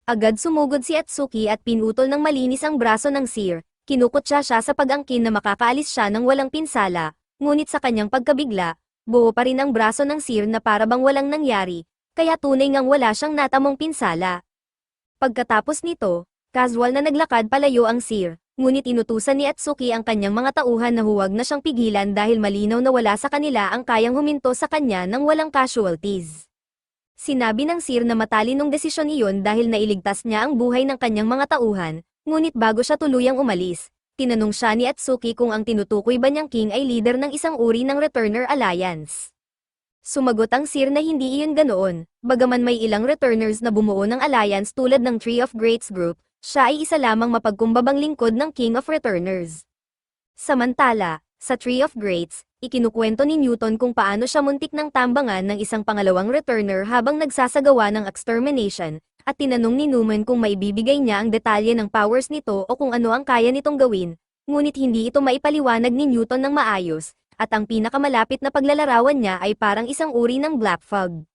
Agad sumugod si Atsuki at pinutol ng malinis ang braso ng Seer, kinukutya siya sa pag-angkin na makakaalis siya ng walang pinsala. Ngunit sa kanyang pagkabigla, buo pa rin ang braso ng Seer na parabang walang nangyari, kaya tunay ngang wala siyang natamong pinsala. Pagkatapos nito, casual na naglakad palayo ang Seer, ngunit inutusan ni Atsuki ang kanyang mga tauhan na huwag na siyang pigilan dahil malinaw na wala sa kanila ang kayang huminto sa kanya ng walang casualties. Sinabi ng Seer na matalinong desisyon iyon dahil nailigtas niya ang buhay ng kanyang mga tauhan, ngunit bago siya tuluyang umalis, tinanong siya ni Atsuki kung ang tinutukoy ba niyang king ay leader ng isang uri ng Returner Alliance. Sumagot ang Seer na hindi iyon ganoon, bagaman may ilang returners na bumuo ng alliance tulad ng Tree of Greats group, siya ay isa lamang mapagkumbabang lingkod ng King of Returners. Samantala, sa Tree of Greats, ikinukwento ni Newton kung paano siya muntik ng tambangan ng isang pangalawang returner habang nagsasagawa ng extermination, at tinanong ni Newman kung maibibigay niya ang detalye ng powers nito o kung ano ang kaya nitong gawin, ngunit hindi ito maipaliwanag ni Newton ng maayos, at ang pinakamalapit na paglalarawan niya ay parang isang uri ng black fog.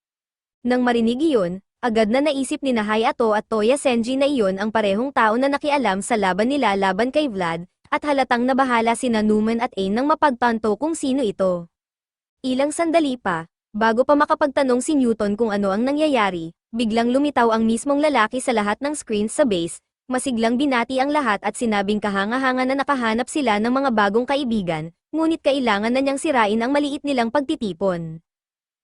Nang marinig iyon, agad na naisip ni Hayato at Toya Senji na iyon ang parehong tao na nakialam sa laban nila laban kay Vlad, at halatang nabahala sina Newman at Ain nang mapagtanto kung sino ito. Ilang sandali pa, bago pa makapagtanong si Newton kung ano ang nangyayari, biglang lumitaw ang mismong lalaki sa lahat ng screens sa base, masiglang binati ang lahat at sinabing kahanga-hanga na nakahanap sila ng mga bagong kaibigan, ngunit kailangan na niyang sirain ang maliit nilang pagtitipon.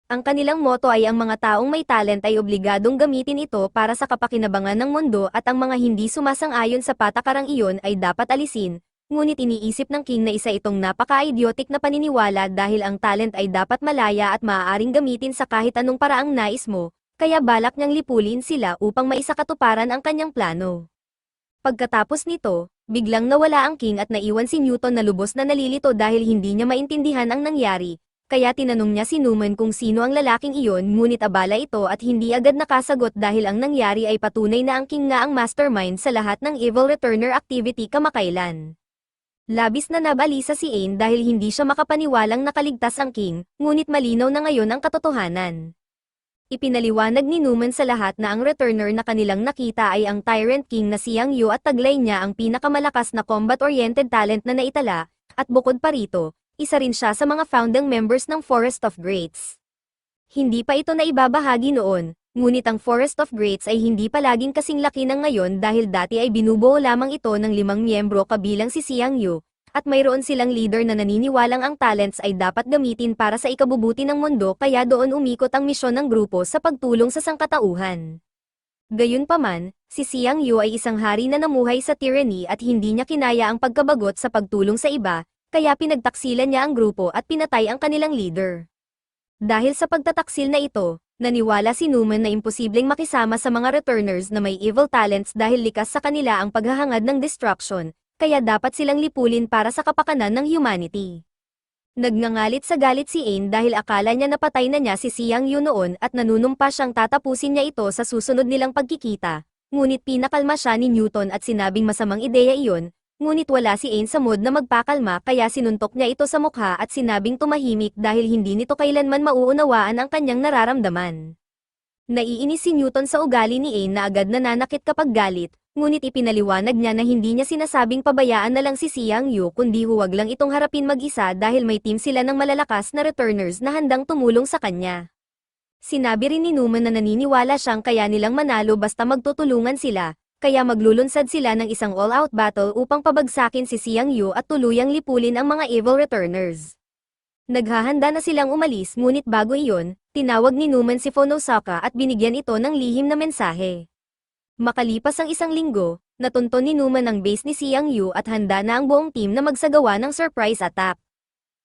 Ang kanilang motto ay ang mga taong may talent ay obligadong gamitin ito para sa kapakinabangan ng mundo at ang mga hindi sumasang-ayon sa patakarang iyon ay dapat alisin, ngunit iniisip ng king na isa itong napaka-idiotic na paniniwala dahil ang talent ay dapat malaya at maaaring gamitin sa kahit anong paraang nais mo, kaya balak niyang lipulin sila upang maisakatuparan ang kanyang plano. Pagkatapos nito, biglang nawala ang king at naiwan si Newton na lubos na nalilito dahil hindi niya maintindihan ang nangyari, kaya tinanong niya si Newman kung sino ang lalaking iyon ngunit abala ito at hindi agad nakasagot dahil ang nangyari ay patunay na ang king nga ang mastermind sa lahat ng evil returner activity kamakailan. Labis na nabalisa si Ain dahil hindi siya makapaniwalang nakaligtas ang king, ngunit malinaw na ngayon ang katotohanan. Ipinaliwanag ni Newman sa lahat na ang returner na kanilang nakita ay ang Tyrant King na si Yang Yu at taglay niya ang pinakamalakas na combat-oriented talent na naitala, at bukod pa rito, isa rin siya sa mga founding members ng Forest of Greats. Hindi pa ito na ibabahagi noon, ngunit ang Forest of Greats ay hindi palaging kasing laki ng ngayon dahil dati ay binubuo lamang ito ng 5 miyembro kabilang si Xiang Yu, at mayroon silang leader na naniniwalang ang talents ay dapat gamitin para sa ikabubuti ng mundo kaya doon umikot ang misyon ng grupo sa pagtulong sa sangkatauhan. Gayunpaman, si Xiang Yu ay isang hari na namuhay sa tyranny at hindi niya kinaya ang pagkabagot sa pagtulong sa iba, kaya pinagtaksilan niya ang grupo at pinatay ang kanilang leader. Dahil sa pagtataksil na ito, Naniwala si Newman na imposibleng makisama sa mga returners na may evil talents dahil likas sa kanila ang paghahangad ng destruction, kaya dapat silang lipulin para sa kapakanan ng humanity. Nagngangalit sa galit si Ain dahil akala niya napatay na niya si Siang Yu noon at nanunumpa siyang tatapusin niya ito sa susunod nilang pagkikita, ngunit pinakalma siya ni Newton at sinabing masamang ideya iyon, ngunit wala si Ain sa mood na magpakalma kaya sinuntok niya ito sa mukha at sinabing tumahimik dahil hindi nito kailanman mauunawaan ang kanyang nararamdaman. Naiinis si Newton sa ugali ni Ain na agad nananakit kapag galit, ngunit ipinaliwanag niya na hindi niya sinasabing pabayaan na lang si Siang Yu kundi huwag lang itong harapin mag-isa dahil may team sila ng malalakas na returners na handang tumulong sa kanya. Sinabi rin ni Newman na naniniwala siyang kaya nilang manalo basta magtutulungan sila, kaya maglulunsad sila ng isang all-out battle upang pabagsakin si Siang Yu at tuluyang lipulin ang mga evil returners. Naghahanda na silang umalis ngunit bago iyon, tinawag ni Newman si Phonosaka at binigyan ito ng lihim na mensahe. Makalipas ang isang linggo, natunton ni Newman ang base ni Siang Yu at handa na ang buong team na magsagawa ng surprise attack.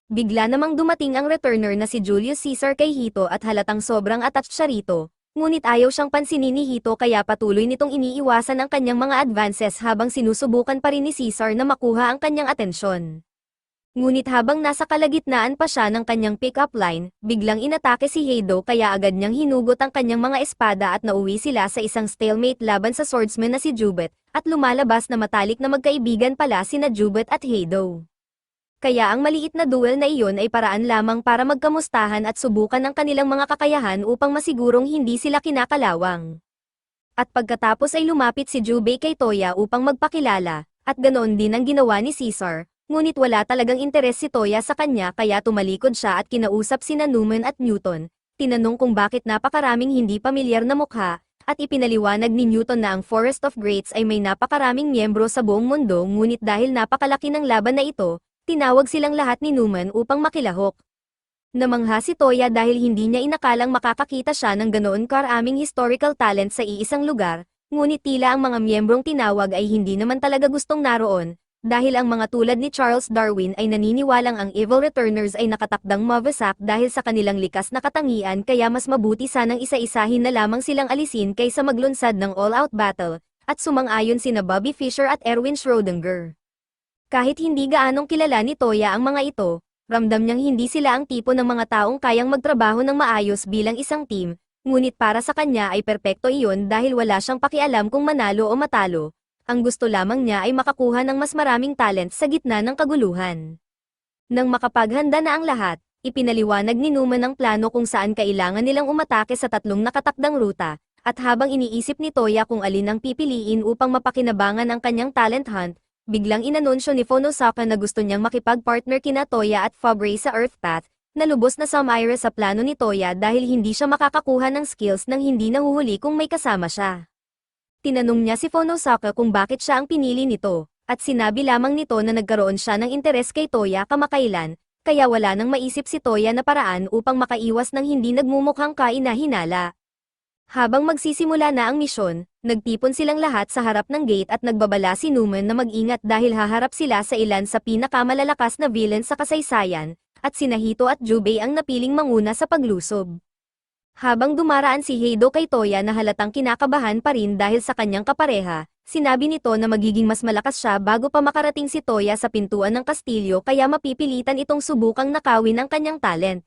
Bigla namang dumating ang returner na si Julius Caesar kay Hito at halatang sobrang attached siya rito, ngunit ayaw siyang pansinin ni Hito kaya patuloy nitong iniiwasan ang kanyang mga advances habang sinusubukan pa rin ni Caesar na makuha ang kanyang atensyon. Ngunit habang nasa kalagitnaan pa siya ng kanyang pick-up line, biglang inatake si Heido kaya agad niyang hinugot ang kanyang mga espada at nauwi sila sa isang stalemate laban sa swordsman na si Jubet, at lumalabas na matalik na magkaibigan pala sina Jubet at Heido. Kaya ang maliit na duel na iyon ay paraan lamang para magkamustahan at subukan ang kanilang mga kakayahan upang masigurong hindi sila kinakalawang. At pagkatapos ay lumapit si Jubei kay Toya upang magpakilala, at ganoon din ang ginawa ni Caesar, ngunit wala talagang interes si Toya sa kanya kaya tumalikod siya at kinausap sina Newman at Newton, tinanong kung bakit napakaraming hindi pamilyar na mukha, at ipinaliwanag ni Newton na ang Forest of Greats ay may napakaraming miyembro sa buong mundo ngunit dahil napakalaki ng laban na ito, tinawag silang lahat ni Newman upang makilahok. Namangha si Toya dahil hindi niya inakalang makakakita siya ng ganoon karaming historical talent sa iisang lugar, ngunit tila ang mga miyembrong tinawag ay hindi naman talaga gustong naroon, dahil ang mga tulad ni Charles Darwin ay naniniwalang ang evil returners ay nakatakdang mawasak dahil sa kanilang likas na katangian kaya mas mabuti sanang isa-isahin na lamang silang alisin kaysa maglunsad ng all-out battle, at sumang-ayon sina Bobby Fischer at Erwin Schrödinger. Kahit hindi gaanong kilala ni Toya ang mga ito, ramdam niyang hindi sila ang tipo ng mga taong kayang magtrabaho ng maayos bilang isang team, ngunit para sa kanya ay perpekto iyon dahil wala siyang pakialam kung manalo o matalo. Ang gusto lamang niya ay makakuha ng mas maraming talent sa gitna ng kaguluhan. Nang makapaghanda na ang lahat, ipinaliwanag ni Newman ang plano kung saan kailangan nilang umatake sa tatlong nakatakdang ruta, at habang iniisip ni Toya kung alin ang pipiliin upang mapakinabangan ang kanyang talent hunt, biglang inanunsyo ni Phonosaka na gusto niyang makipag-partner kina Toya at Fabre sa Earthpath, na lubos na sumire sa plano ni Toya dahil hindi siya makakakuha ng skills nang hindi nahuhuli kung may kasama siya. Tinanong niya si Phonosaka kung bakit siya ang pinili nito, at sinabi lamang nito na nagkaroon siya ng interes kay Toya kamakailan, kaya wala nang maisip si Toya na paraan upang makaiwas ng hindi nagmumukhang kainahinala. Habang magsisimula na ang misyon, nagtipon silang lahat sa harap ng gate at nagbabala si Newman na mag-ingat dahil haharap sila sa ilan sa pinakamalalakas na villain sa kasaysayan, at sina Hito at Jubei ang napiling manguna sa paglusob. Habang dumaraan si Heido kay Toya na halatang kinakabahan pa rin dahil sa kanyang kapareha, sinabi nito na magiging mas malakas siya bago pa makarating si Toya sa pintuan ng kastilyo kaya mapipilitan itong subukang nakawin ang kanyang talent.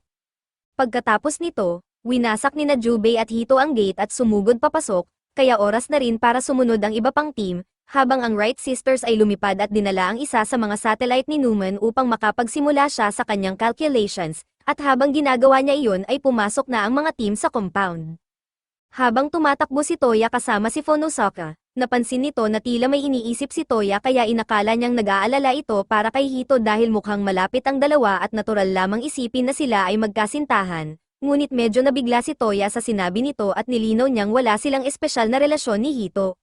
Pagkatapos nito, winasak ni na Jubei at Hito ang gate at sumugod papasok, kaya oras na rin para sumunod ang iba pang team, habang ang Wright sisters ay lumipad at dinala ang isa sa mga satellite ni Newman upang makapagsimula siya sa kanyang calculations, at habang ginagawa niya iyon ay pumasok na ang mga team sa compound. Habang tumatakbo si Toya kasama si Phonosaka, napansin nito na tila may iniisip si Toya kaya inakala niyang nag-aalala ito para kay Hito dahil mukhang malapit ang dalawa at natural lamang isipin na sila ay magkasintahan. Ngunit medyo nabigla si Toya sa sinabi nito at nilinaw niyang wala silang espesyal na relasyon ni Hito.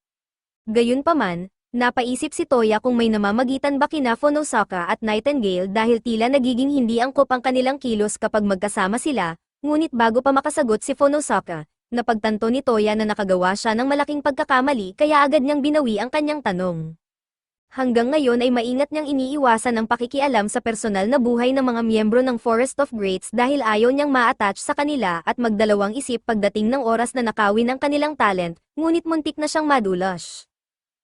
Gayunpaman, napaisip si Toya kung may namamagitan ba kina Phonosaka at Nightingale dahil tila nagiging hindi angkop ang kanilang kilos kapag magkasama sila, ngunit bago pa makasagot si Phonosaka, napagtanto ni Toya na nakagawa siya ng malaking pagkakamali kaya agad niyang binawi ang kanyang tanong. Hanggang ngayon ay maingat niyang iniiwasan ang pakikialam sa personal na buhay ng mga miyembro ng Forest of Greats dahil ayaw niyang ma-attach sa kanila at magdalawang isip pagdating ng oras na nakawin ang kanilang talent, ngunit muntik na siyang madulas.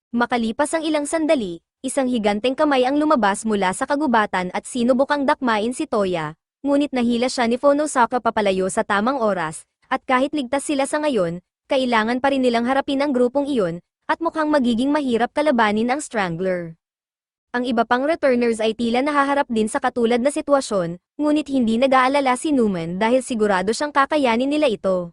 Makalipas ang ilang sandali, isang higanteng kamay ang lumabas mula sa kagubatan at sinubukang dakmain si Toya, ngunit nahila siya ni Phonosaka papalayo sa tamang oras, at kahit ligtas sila sa ngayon, kailangan pa rin nilang harapin ang grupong iyon, at mukhang magiging mahirap kalabanin ang Strangler. Ang iba pang returners ay tila nahaharap din sa katulad na sitwasyon, ngunit hindi nag-aalala si Newman dahil sigurado siyang kakayanin nila ito.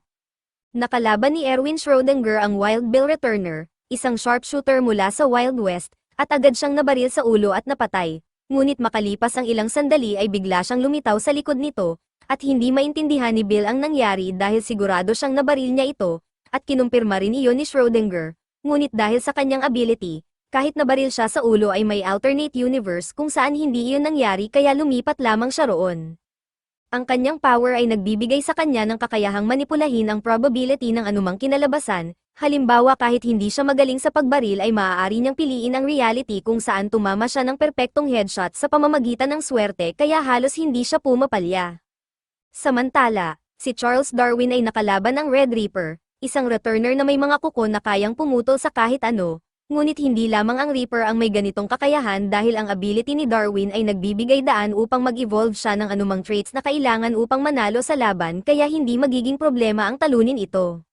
Nakalaban ni Erwin Schrödinger ang Wild Bill Returner, isang sharpshooter mula sa Wild West, at agad siyang nabaril sa ulo at napatay, ngunit makalipas ang ilang sandali ay bigla siyang lumitaw sa likod nito, at hindi maintindihan ni Bill ang nangyari dahil sigurado siyang nabaril niya ito, at kinumpirma rin iyon ni Schrödinger. Ngunit dahil sa kanyang ability, kahit nabaril siya sa ulo ay may alternate universe kung saan hindi iyon nangyari kaya lumipat lamang siya roon. Ang kanyang power ay nagbibigay sa kanya ng kakayahang manipulahin ang probability ng anumang kinalabasan, halimbawa kahit hindi siya magaling sa pagbaril ay maaari niyang piliin ang reality kung saan tumama siya ng perpektong headshot sa pamamagitan ng swerte kaya halos hindi siya pumapalya. Samantala, si Charles Darwin ay nakalaban ng Red Reaper, isang returner na may mga kuko na kayang pumutol sa kahit ano, ngunit hindi lamang ang Reaper ang may ganitong kakayahan dahil ang ability ni Darwin ay nagbibigay daan upang mag-evolve siya ng anumang traits na kailangan upang manalo sa laban kaya hindi magiging problema ang talunin ito.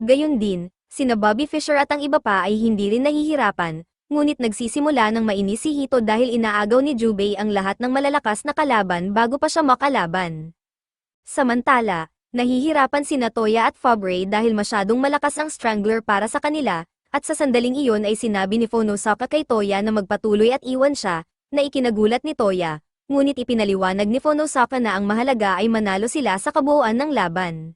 Gayon din, sina Bobby Fischer at ang iba pa ay hindi rin nahihirapan, ngunit nagsisimula ng mainis si Hito dahil inaagaw ni Jubei ang lahat ng malalakas na kalaban bago pa siya makalaban. Samantala, nahihirapan sina Toya at Fabre dahil masyadong malakas ang Strangler para sa kanila, at sa sandaling iyon ay sinabi ni Phonosaka kay Toya na magpatuloy at iwan siya, na ikinagulat ni Toya, ngunit ipinaliwanag ni Phonosaka na ang mahalaga ay manalo sila sa kabuuan ng laban.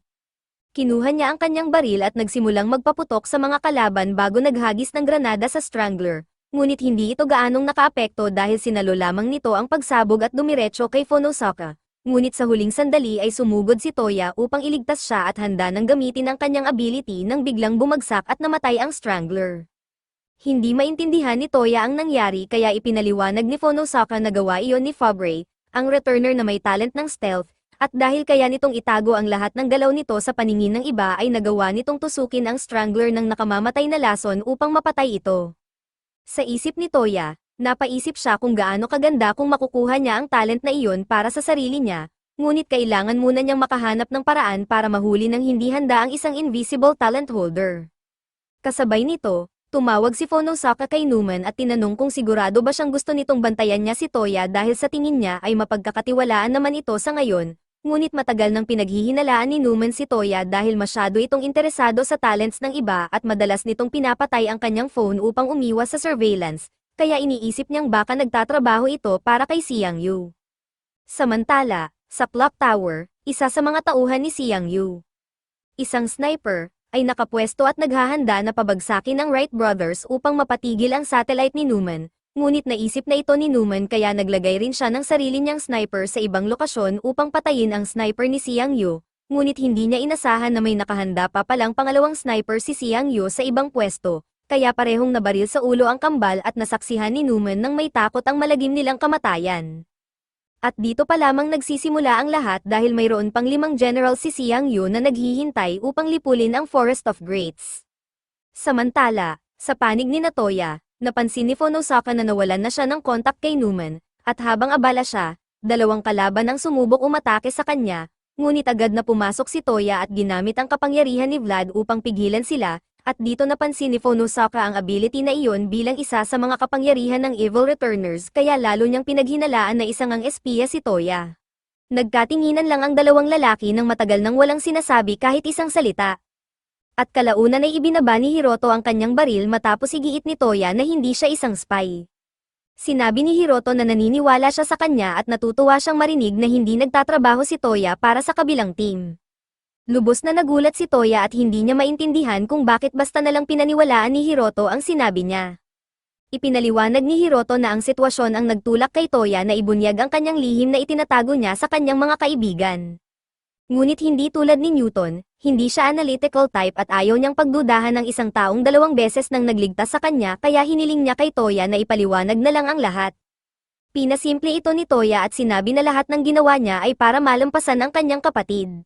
Kinuha niya ang kanyang baril at nagsimulang magpaputok sa mga kalaban bago naghagis ng granada sa Strangler, ngunit hindi ito gaanong nakaapekto dahil sinalo lamang nito ang pagsabog at dumiretso kay Phonosaka. Ngunit sa huling sandali ay sumugod si Toya upang iligtas siya at handa nang gamitin ang kanyang ability nang biglang bumagsak at namatay ang Strangler. Hindi maintindihan ni Toya ang nangyari kaya ipinaliwanag ni Phonosaka na gawa iyon ni Fabre, ang returner na may talent ng stealth, at dahil kaya nitong itago ang lahat ng galaw nito sa paningin ng iba ay nagawa nitong tusukin ang Strangler ng nakamamatay na lason upang mapatay ito. Sa isip ni Toya, napaisip siya kung gaano kaganda kung makukuha niya ang talent na iyon para sa sarili niya, ngunit kailangan muna niyang makahanap ng paraan para mahuli ng hindi handa ang isang invisible talent holder. Kasabay nito, tumawag si Phonosaka kay Newman at tinanong kung sigurado ba siyang gusto nitong bantayan niya si Toya dahil sa tingin niya ay mapagkakatiwalaan naman ito sa ngayon, ngunit matagal nang pinaghihinalaan ni Newman si Toya dahil masyado itong interesado sa talents ng iba at madalas nitong pinapatay ang kanyang phone upang umiwas sa surveillance. Kaya iniisip niyang baka nagtatrabaho ito para kay Xiang Yu. Samantala, sa Clock Tower, isa sa mga tauhan ni Xiang Yu, isang sniper, ay nakapwesto at naghahanda na pabagsakin ng Wright brothers upang mapatigil ang satellite ni Newman, ngunit naisip na ito ni Newman kaya naglagay rin siya ng sarili niyang sniper sa ibang lokasyon upang patayin ang sniper ni Xiang Yu, ngunit hindi niya inasahan na may nakahanda pa palang pangalawang sniper si Xiang Yu sa ibang pwesto. Kaya parehong nabaril sa ulo ang kambal at nasaksihan ni Newman nang may takot ang malagim nilang kamatayan. At dito pa lamang nagsisimula ang lahat dahil mayroon pang 5 general si Xiang Yu na naghihintay upang lipulin ang Forest of Greats. Samantala, sa panig ni Toya, napansin ni Phonosaka na nawalan na siya ng kontak kay Newman, at habang abala siya, 2 kalaban ang sumubok umatake sa kanya, ngunit agad na pumasok si Toya at ginamit ang kapangyarihan ni Vlad upang pigilan sila. At dito napansin ni Phonosaka ang ability na iyon bilang isa sa mga kapangyarihan ng Evil Returners kaya lalo niyang pinaghinalaan na isang ang espiya si Toya. Nagkatinginan lang ang 2 lalaki nang matagal nang walang sinasabi kahit isang salita. At kalaunan ay ibinaba ni Hiroto ang kanyang baril matapos igiit ni Toya na hindi siya isang spy. Sinabi ni Hiroto na naniniwala siya sa kanya at natutuwa siyang marinig na hindi nagtatrabaho si Toya para sa kabilang team. Lubos na nagulat si Toya at hindi niya maintindihan kung bakit basta nalang pinaniwalaan ni Hiroto ang sinabi niya. Ipinaliwanag ni Hiroto na ang sitwasyon ang nagtulak kay Toya na ibunyag ang kanyang lihim na itinatago niya sa kanyang mga kaibigan. Ngunit hindi tulad ni Newton, hindi siya analytical type at ayaw niyang pagdudahan ng isang taong 2 beses nang nagligtas sa kanya kaya hiniling niya kay Toya na ipaliwanag na lang ang lahat. Pinasimple ito ni Toya at sinabi na lahat ng ginawa niya ay para malampasan ang kanyang kapatid.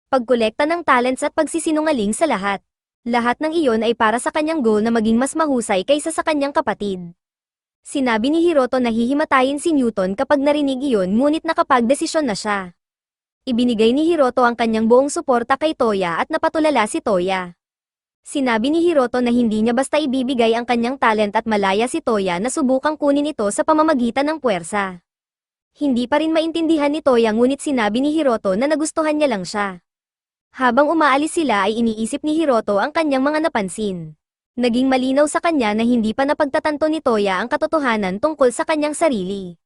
Pagkolekta ng talents at pagsisinungaling sa lahat. Lahat ng iyon ay para sa kanyang goal na maging mas mahusay kaysa sa kanyang kapatid. Sinabi ni Hiroto na hihimatayin si Newton kapag narinig iyon ngunit nakapagdesisyon na siya. Ibinigay ni Hiroto ang kanyang buong suporta kay Toya at napatulala si Toya. Sinabi ni Hiroto na hindi niya basta ibibigay ang kanyang talent at malaya si Toya na subukang kunin ito sa pamamagitan ng puwersa. Hindi pa rin maintindihan ni Toya ngunit sinabi ni Hiroto na nagustuhan niya lang siya. Habang umaalis sila ay iniisip ni Hiroto ang kanyang mga napansin. Naging malinaw sa kanya na hindi pa napagtatanto ni Toya ang katotohanan tungkol sa kanyang sarili.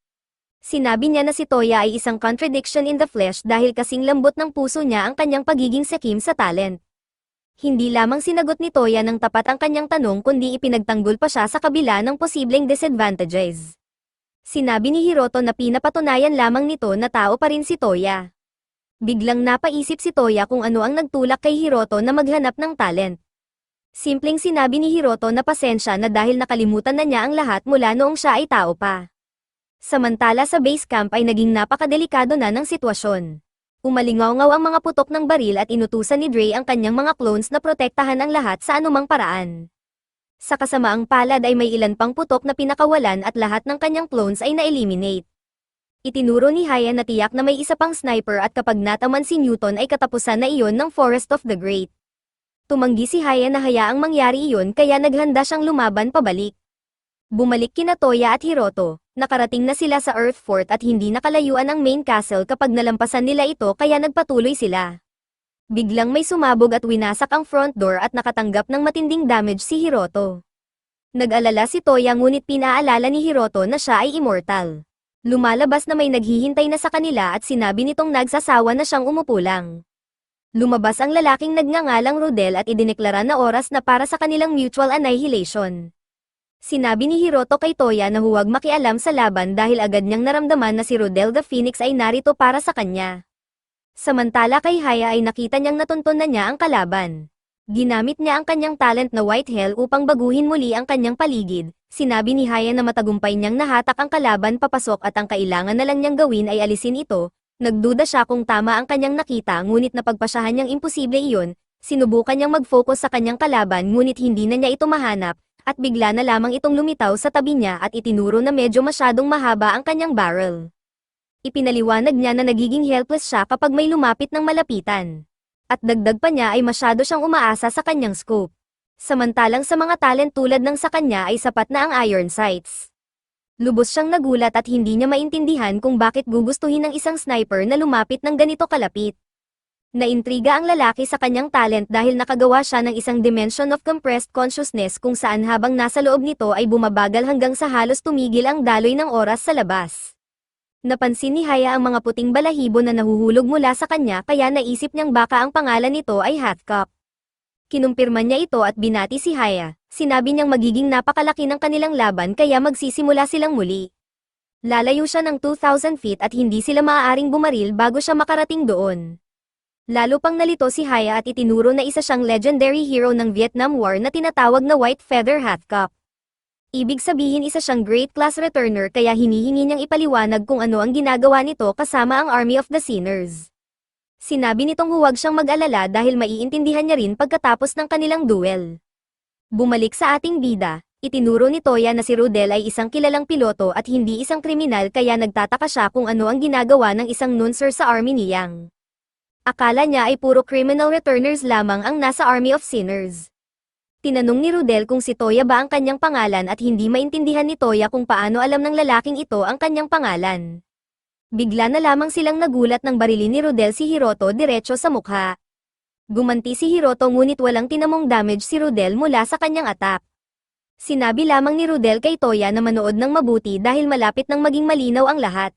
Sinabi niya na si Toya ay isang contradiction in the flesh dahil kasing lambot ng puso niya ang kanyang pagiging sakim sa talent. Hindi lamang sinagot ni Toya ng tapat ang kanyang tanong kundi ipinagtanggol pa siya sa kabila ng posibleng disadvantages. Sinabi ni Hiroto na pinapatunayan lamang nito na tao pa rin si Toya. Biglang napaisip si Toya kung ano ang nagtulak kay Hiroto na maghanap ng talent. Simpleng sinabi ni Hiroto na pasensya na dahil nakalimutan na niya ang lahat mula noong siya ay tao pa. Samantala sa base camp ay naging napakadelikado na ng sitwasyon. Umalingaw-ngaw ang mga putok ng baril at inutusan ni Dre ang kanyang mga clones na protektahan ang lahat sa anumang paraan. Sa kasamaang palad ay may ilan pang putok na pinakawalan at lahat ng kanyang clones ay na-eliminate. Itinuro ni Haya na tiyak na may isa pang sniper at kapag nataman si Newton ay katapusan na iyon ng Forest of the Great. Tumanggi si Haya na hayaang mangyari iyon kaya naghanda siyang lumaban pabalik. Bumalik kina Toya at Hiroto, nakarating na sila sa Earth Fort at hindi nakalayuan ang main castle kapag nalampasan nila ito kaya nagpatuloy sila. Biglang may sumabog at winasak ang front door at nakatanggap ng matinding damage si Hiroto. Nag-alala si Toya ngunit pinaalala ni Hiroto na siya ay immortal. Lumalabas na may naghihintay na sa kanila at sinabi nitong nagsasawa na siyang umupo lang. Lumabas ang lalaking nagngangalang Rodel at idineklara na oras na para sa kanilang mutual annihilation. Sinabi ni Hiroto kay Toya na huwag makialam sa laban dahil agad niyang naramdaman na si Rodel the Phoenix ay narito para sa kanya. Samantala kay Haya ay nakita niyang natuntun na niya ang kalaban. Ginamit niya ang kanyang talent na White Hell upang baguhin muli ang kanyang paligid. Sinabi ni Haya na matagumpay niyang nahatak ang kalaban papasok at ang kailangan na lang niyang gawin ay alisin ito. Nagduda siya kung tama ang kanyang nakita ngunit napagpasyahan niyang imposible iyon. Sinubukan niyang mag-focus sa kanyang kalaban ngunit hindi na niya ito mahanap. At bigla na lamang itong lumitaw sa tabi niya at itinuro na medyo masyadong mahaba ang kanyang barrel. Ipinaliwanag niya na nagiging helpless siya kapag may lumapit ng malapitan. At dagdag pa niya ay masyado siyang umaasa sa kanyang scope. Samantalang sa mga talent tulad ng sa kanya ay sapat na ang iron sights. Lubos siyang nagulat at hindi niya maintindihan kung bakit gugustuhin ng isang sniper na lumapit ng ganito kalapit. Naintriga ang lalaki sa kanyang talent dahil nakagawa siya ng isang dimension of compressed consciousness kung saan habang nasa loob nito ay bumabagal hanggang sa halos tumigil ang daloy ng oras sa labas. Napansin ni Haya ang mga puting balahibo na nahuhulog mula sa kanya kaya naisip niyang baka ang pangalan nito ay Hathcock. Kinumpirma niya ito at binati si Haya. Sinabi niyang magiging napakalaki ng kanilang laban kaya magsisimula silang muli. Lalayo siya ng 2,000 feet at hindi sila maaaring bumaril bago siya makarating doon. Lalo pang nalito si Haya at itinuro na isa siyang legendary hero ng Vietnam War na tinatawag na White Feather Hathcock. Ibig sabihin isa siyang great class returner kaya hinihingi niyang ipaliwanag kung ano ang ginagawa nito kasama ang Army of the Sinners. Sinabi nitong huwag siyang mag-alala dahil maiintindihan niya rin pagkatapos ng kanilang duel. Bumalik sa ating bida, itinuro ni Toya na si Rodel ay isang kilalang piloto at hindi isang kriminal kaya nagtataka siya kung ano ang ginagawa ng isang nuncer sa army ni Yang. Akala niya ay puro criminal returners lamang ang nasa Army of Sinners. Tinanong ni Rodel kung si Toya ba ang kanyang pangalan at hindi maintindihan ni Toya kung paano alam ng lalaking ito ang kanyang pangalan. Bigla na lamang silang nagulat nang barilin ni Rodel si Hiroto diretso sa mukha. Gumanti si Hiroto ngunit walang tinamong damage si Rodel mula sa kanyang attack. Sinabi lamang ni Rodel kay Toya na manood ng mabuti dahil malapit nang maging malinaw ang lahat.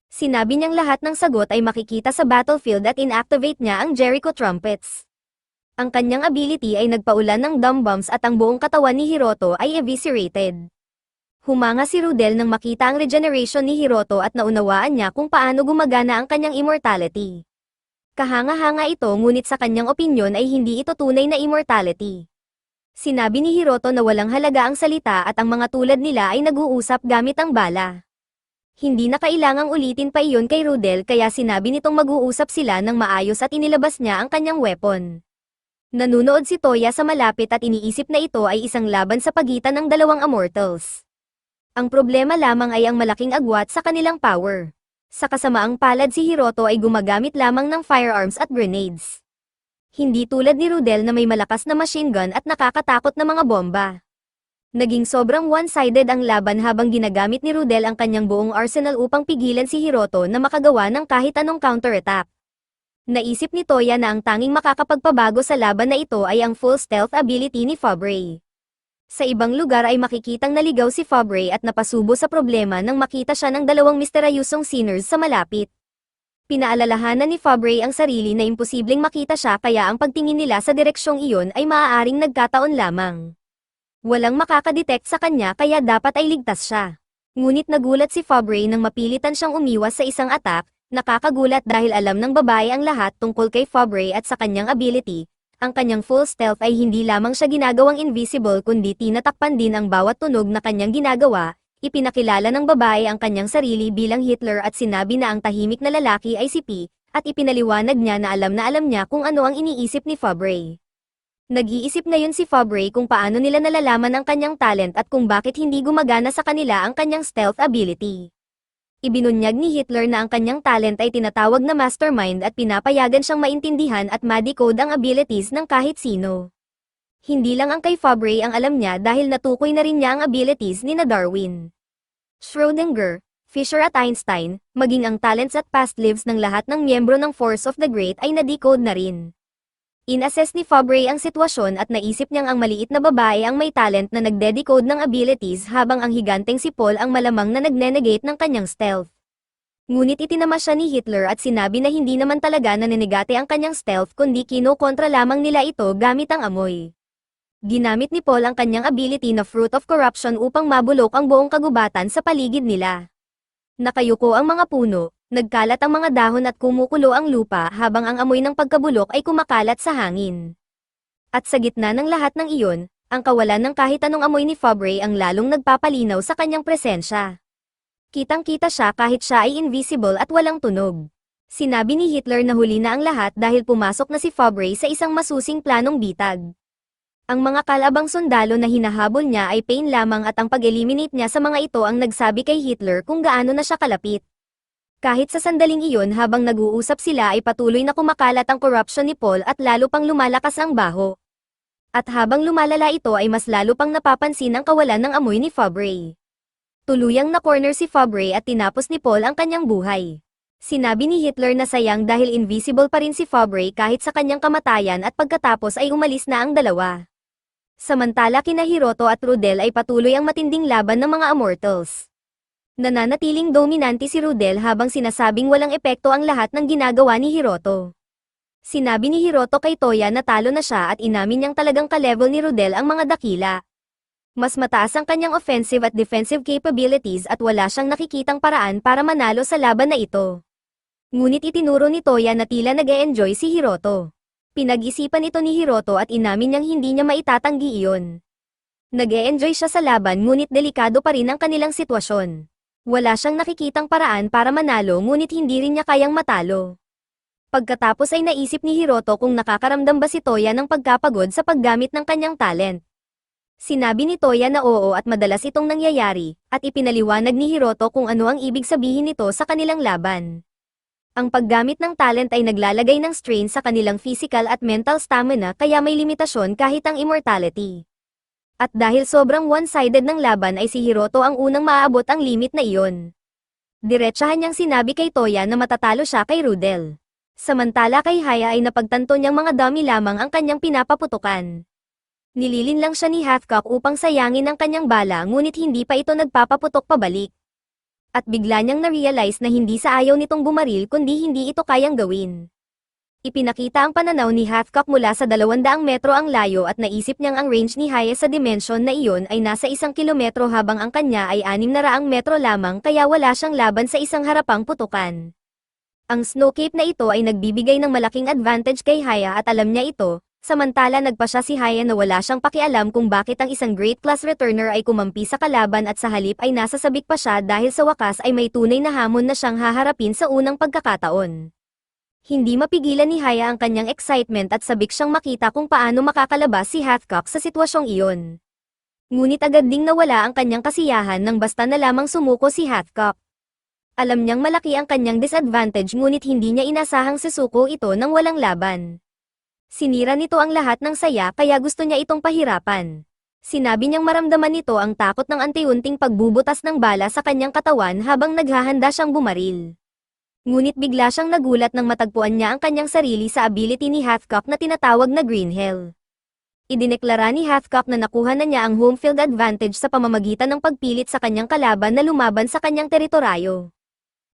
Sinabi niyang lahat ng sagot ay makikita sa battlefield at inactivate niya ang Jericho Trumpets. Ang kanyang ability ay nagpaulan ng dumb bombs at ang buong katawan ni Hiroto ay eviscerated. Humanga si Rodel nang makita ang regeneration ni Hiroto at naunawaan niya kung paano gumagana ang kanyang immortality. Kahanga-hanga ito ngunit sa kanyang opinyon ay hindi ito tunay na immortality. Sinabi ni Hiroto na walang halaga ang salita at ang mga tulad nila ay nag-uusap gamit ang bala. Hindi na kailangang ulitin pa iyon kay Rudel kaya sinabi nitong mag-uusap sila ng maayos at inilabas niya ang kanyang weapon. Nanunood si Toya sa malapit at iniisip na ito ay isang laban sa pagitan ng dalawang immortals. Ang problema lamang ay ang malaking agwat sa kanilang power. Sa kasamaang palad si Hiroto ay gumagamit lamang ng firearms at grenades. Hindi tulad ni Rudel na may malakas na machine gun at nakakatakot na mga bomba. Naging sobrang one-sided ang laban habang ginagamit ni Rudel ang kanyang buong arsenal upang pigilan si Hiroto na makagawa ng kahit anong counterattack. Naisip ni Toya na ang tanging makakapagpabago sa laban na ito ay ang full stealth ability ni Fabre. Sa ibang lugar ay makikitang naligaw si Fabre at napasubo sa problema nang makita siya ng dalawang misteryosong sinners sa malapit. Pinaalalahanan ni Fabre ang sarili na imposibleng makita siya kaya ang pagtingin nila sa direksyong iyon ay maaaring nagkataon lamang. Walang makakadetect sa kanya kaya dapat ay ligtas siya. Ngunit nagulat si Fabre nang mapilitan siyang umiwas sa isang attack, nakakagulat dahil alam ng babae ang lahat tungkol kay Fabre at sa kanyang ability. Ang kanyang full stealth ay hindi lamang siya ginagawang invisible kundi tinatakpan din ang bawat tunog na kanyang ginagawa, ipinakilala ng babae ang kanyang sarili bilang Hitler at sinabi na ang tahimik na lalaki ay si P, at ipinaliwanag niya na alam niya kung ano ang iniisip ni Fabre. Nag-iisip ngayon si Fabre kung paano nila nalalaman ang kanyang talent at kung bakit hindi gumagana sa kanila ang kanyang stealth ability. Ibinunyag ni Hitler na ang kanyang talent ay tinatawag na mastermind at pinapayagan siyang maintindihan at ma-decode ang abilities ng kahit sino. Hindi lang ang kay Fabre ang alam niya dahil natukoy na rin niya ang abilities ni na Darwin, Schrödinger, Fisher at Einstein, maging ang talents at past lives ng lahat ng miyembro ng Force of the Great ay na-decode na rin. In-assess ni Fabre ang sitwasyon at naisip niyang ang maliit na babae ang may talent na nagde-decode ng abilities habang ang higanteng si Paul ang malamang na nagne-negate ng kanyang stealth. Ngunit itinama siya ni Hitler at sinabi na hindi naman talaga nanenegate ang kanyang stealth kundi kinokontra lamang nila ito gamit ang amoy. Ginamit ni Paul ang kanyang ability na Fruit of Corruption upang mabulok ang buong kagubatan sa paligid nila. Nakayuko ang mga puno, nagkalat ang mga dahon at kumukulo ang lupa habang ang amoy ng pagkabulok ay kumakalat sa hangin. At sa gitna ng lahat ng iyon, ang kawalan ng kahit anong amoy ni Fabre ang lalong nagpapalinaw sa kanyang presensya. Kitang-kita siya kahit siya ay invisible at walang tunog. Sinabi ni Hitler na huli na ang lahat dahil pumasok na si Fabre sa isang masusing planong bitag. Ang mga kalabang sundalo na hinahabol niya ay pain lamang at ang pag-eliminate niya sa mga ito ang nagsabi kay Hitler kung gaano na siya kalapit. Kahit sa sandaling iyon habang nag-uusap sila ay patuloy na kumakalat ang corruption ni Paul at lalo pang lumalakas ang baho. At habang lumalala ito ay mas lalo pang napapansin ang kawalan ng amoy ni Fabre. Tuluyang na-corner si Fabre at tinapos ni Paul ang kanyang buhay. Sinabi ni Hitler na sayang dahil invisible pa rin si Fabre kahit sa kanyang kamatayan at pagkatapos ay umalis na ang dalawa. Samantala kina Hiroto at Rudel ay patuloy ang matinding laban ng mga immortals. Nananatiling dominante si Rudel habang sinasabing walang epekto ang lahat ng ginagawa ni Hiroto. Sinabi ni Hiroto kay Toya na talo na siya at inamin niyang talagang ka-level ni Rudel ang mga dakila. Mas mataas ang kanyang offensive at defensive capabilities at wala siyang nakikitang paraan para manalo sa laban na ito. Ngunit itinuro ni Toya na tila nag-e-enjoy si Hiroto. Pinag-isipan ito ni Hiroto at inamin niyang hindi niya maitatanggi iyon. Nag-e-enjoy siya sa laban ngunit delikado pa rin ang kanilang sitwasyon. Wala siyang nakikitang paraan para manalo ngunit hindi rin niya kayang matalo. Pagkatapos ay naisip ni Hiroto kung nakakaramdam ba si Toya ng pagkapagod sa paggamit ng kanyang talent. Sinabi ni Toya na oo at madalas itong nangyayari, at ipinaliwanag ni Hiroto kung ano ang ibig sabihin nito sa kanilang laban. Ang paggamit ng talent ay naglalagay ng strain sa kanilang physical at mental stamina kaya may limitasyon kahit ang immortality. At dahil sobrang one-sided ng laban ay si Hiroto ang unang maaabot ang limit na iyon. Diretsahan niyang sinabi kay Toya na matatalo siya kay Rudel. Samantala kay Haya ay napagtanto niyang mga dummy lamang ang kanyang pinapaputukan. Nililin lang siya ni Hathcock upang sayangin ang kanyang bala ngunit hindi pa ito nagpapaputok pabalik. At bigla niyang na-realize na hindi sa ayaw nitong bumaril kundi hindi ito kayang gawin. Ipinakita ang pananaw ni Hathcock mula sa 200 metro ang layo at naisip niyang ang range ni Haya sa dimension na iyon ay nasa 1 kilometro habang ang kanya ay 600 metro lamang kaya wala siyang laban sa isang harapang putukan. Ang snow cape na ito ay nagbibigay ng malaking advantage kay Haya at alam niya ito, samantala nagpa siya si Haya na wala siyang pakialam kung bakit ang isang Great Class Returner ay kumampi sa kalaban at sa halip ay nasasabik pa siya dahil sa wakas ay may tunay na hamon na siyang haharapin sa unang pagkakataon. Hindi mapigilan ni Haya ang kanyang excitement at sabik siyang makita kung paano makakalabas si Hathcock sa sitwasyong iyon. Ngunit agad ding nawala ang kanyang kasiyahan nang basta na lamang sumuko si Hathcock. Alam niyang malaki ang kanyang disadvantage ngunit hindi niya inasahang susuko ito nang walang laban. Sinira nito ang lahat ng saya kaya gusto niya itong pahirapan. Sinabi niyang maramdaman nito ang takot ng anti-unting pagbubutas ng bala sa kanyang katawan habang naghahanda siyang bumaril. Ngunit bigla siyang nagulat nang matagpuan niya ang kanyang sarili sa ability ni Hathcock na tinatawag na Green Hell. Idineklara ni Hathcock na nakuha na niya ang home field advantage sa pamamagitan ng pagpilit sa kanyang kalaban na lumaban sa kanyang teritoryo.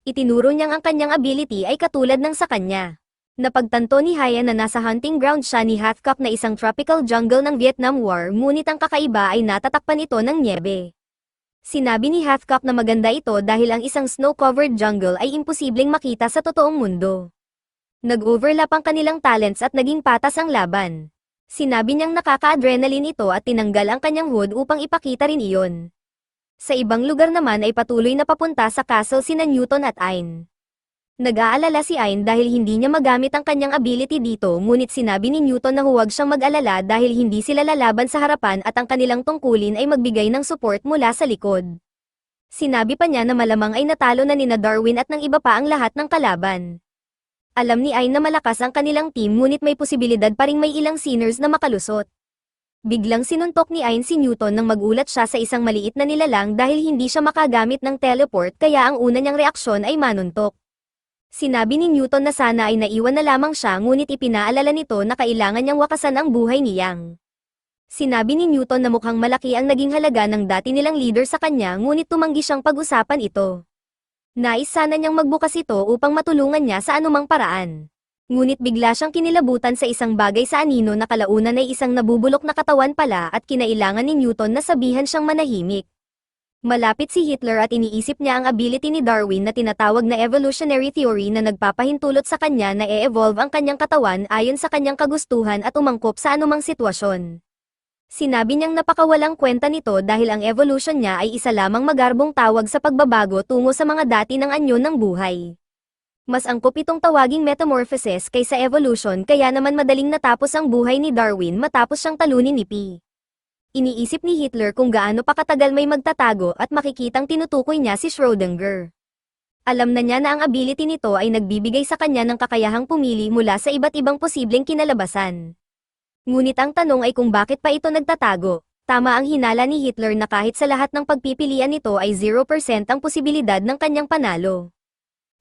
Itinuro niyang ang kanyang ability ay katulad ng sa kanya. Napagtanto ni Haya na nasa hunting ground siya ni Hathcock na isang tropical jungle ng Vietnam War ngunit ang kakaiba ay natatakpan ito ng nyebe. Sinabi ni Hathcock na maganda ito dahil ang isang snow-covered jungle ay imposibleng makita sa totoong mundo. Nag-overlap ang kanilang talents at naging patas ang laban. Sinabi niyang nakaka-adrenaline ito at tinanggal ang kanyang hood upang ipakita rin iyon. Sa ibang lugar naman ay patuloy na papunta sa castle sina Newton at Ayn. Nag-aalala si Ayn dahil hindi niya magamit ang kanyang ability dito ngunit sinabi ni Newton na huwag siyang mag-alala dahil hindi sila lalaban sa harapan at ang kanilang tungkulin ay magbigay ng support mula sa likod. Sinabi pa niya na malamang ay natalo na nina Darwin at ng iba pa ang lahat ng kalaban. Alam ni Ayn na malakas ang kanilang team ngunit may posibilidad pa ring may ilang sinners na makalusot. Biglang sinuntok ni Ayn si Newton nang magulat siya sa isang maliit na nilalang dahil hindi siya makagamit ng teleport kaya ang una niyang reaksyon ay manuntok. Sinabi ni Newton na sana ay naiwan na lamang siya ngunit ipinaalala nito na kailangan niyang wakasan ang buhay ni Yang. Sinabi ni Newton na mukhang malaki ang naging halaga ng dati nilang leader sa kanya ngunit tumanggi siyang pag-usapan ito. Nais sana niyang magbukas ito upang matulungan niya sa anumang paraan. Ngunit bigla siyang kinilabutan sa isang bagay sa anino na kalaunan ay isang nabubulok na katawan pala at kinailangan ni Newton na sabihan siyang manahimik. Malapit si Hitler at iniisip niya ang ability ni Darwin na tinatawag na evolutionary theory na nagpapahintulot sa kanya na e-evolve ang kanyang katawan ayon sa kanyang kagustuhan at umangkop sa anumang sitwasyon. Sinabi niyang napakawalang kwenta nito dahil ang evolution niya ay isa lamang magarbong tawag sa pagbabago tungo sa mga dati ng anyo ng buhay. Mas angkop itong tawaging metamorphosis kaysa evolution kaya naman madaling natapos ang buhay ni Darwin matapos siyang talunin ni P. Iniisip ni Hitler kung gaano pa katagal may magtatago at makikitang tinutukoy niya si Schrödinger. Alam na niya na ang ability nito ay nagbibigay sa kanya ng kakayahang pumili mula sa iba't ibang posibleng kinalabasan. Ngunit ang tanong ay kung bakit pa ito nagtatago. Tama ang hinala ni Hitler na kahit sa lahat ng pagpipilian nito ay 0% ang posibilidad ng kanyang panalo.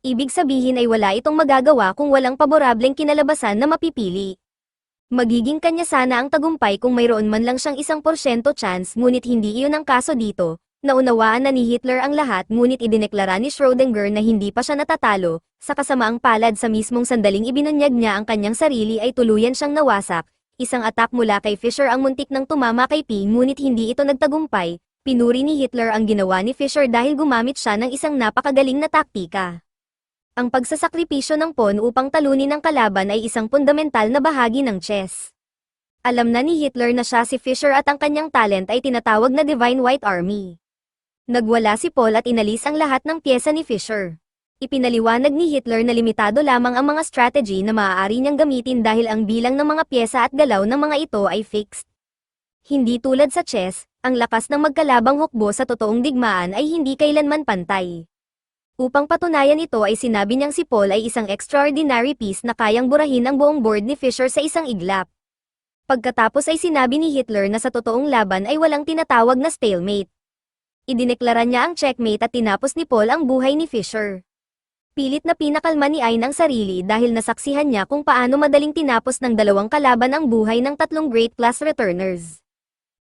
Ibig sabihin ay wala itong magagawa kung walang paborableng kinalabasan na mapipili. Magiging kanya sana ang tagumpay kung mayroon man lang siyang 1% chance ngunit hindi iyon ang kaso dito. Naunawaan na ni Hitler ang lahat ngunit idineklara ni Schrödinger na hindi pa siya natatalo, sa kasamaang palad sa mismong sandaling ibinunyag niya ang kanyang sarili ay tuluyan siyang nawasak. Isang attack mula kay Fischer ang muntik nang tumama kay P ngunit hindi ito nagtagumpay. Pinuri ni Hitler ang ginawa ni Fischer dahil gumamit siya ng isang napakagaling na taktika. Ang pagsasakripisyo ng pawn upang talunin ang kalaban ay isang fundamental na bahagi ng chess. Alam na ni Hitler na siya si Fischer at ang kanyang talent ay tinatawag na Divine White Army. Nagwala si Paul at inalis ang lahat ng pyesa ni Fischer. Ipinaliwanag ni Hitler na limitado lamang ang mga strategy na maaari niyang gamitin dahil ang bilang ng mga pyesa at galaw ng mga ito ay fixed. Hindi tulad sa chess, ang lakas ng magkalabang hukbo sa totoong digmaan ay hindi kailanman pantay. Upang patunayan ito ay sinabi niyang si Paul ay isang extraordinary piece na kayang burahin ang buong board ni Fischer sa isang iglap. Pagkatapos ay sinabi ni Hitler na sa totoong laban ay walang tinatawag na stalemate. Idineklara niya ang checkmate at tinapos ni Paul ang buhay ni Fischer. Pilit na pinakalma ni Ayn ang sarili dahil nasaksihan niya kung paano madaling tinapos ng dalawang kalaban ang buhay ng tatlong Great Class Returners.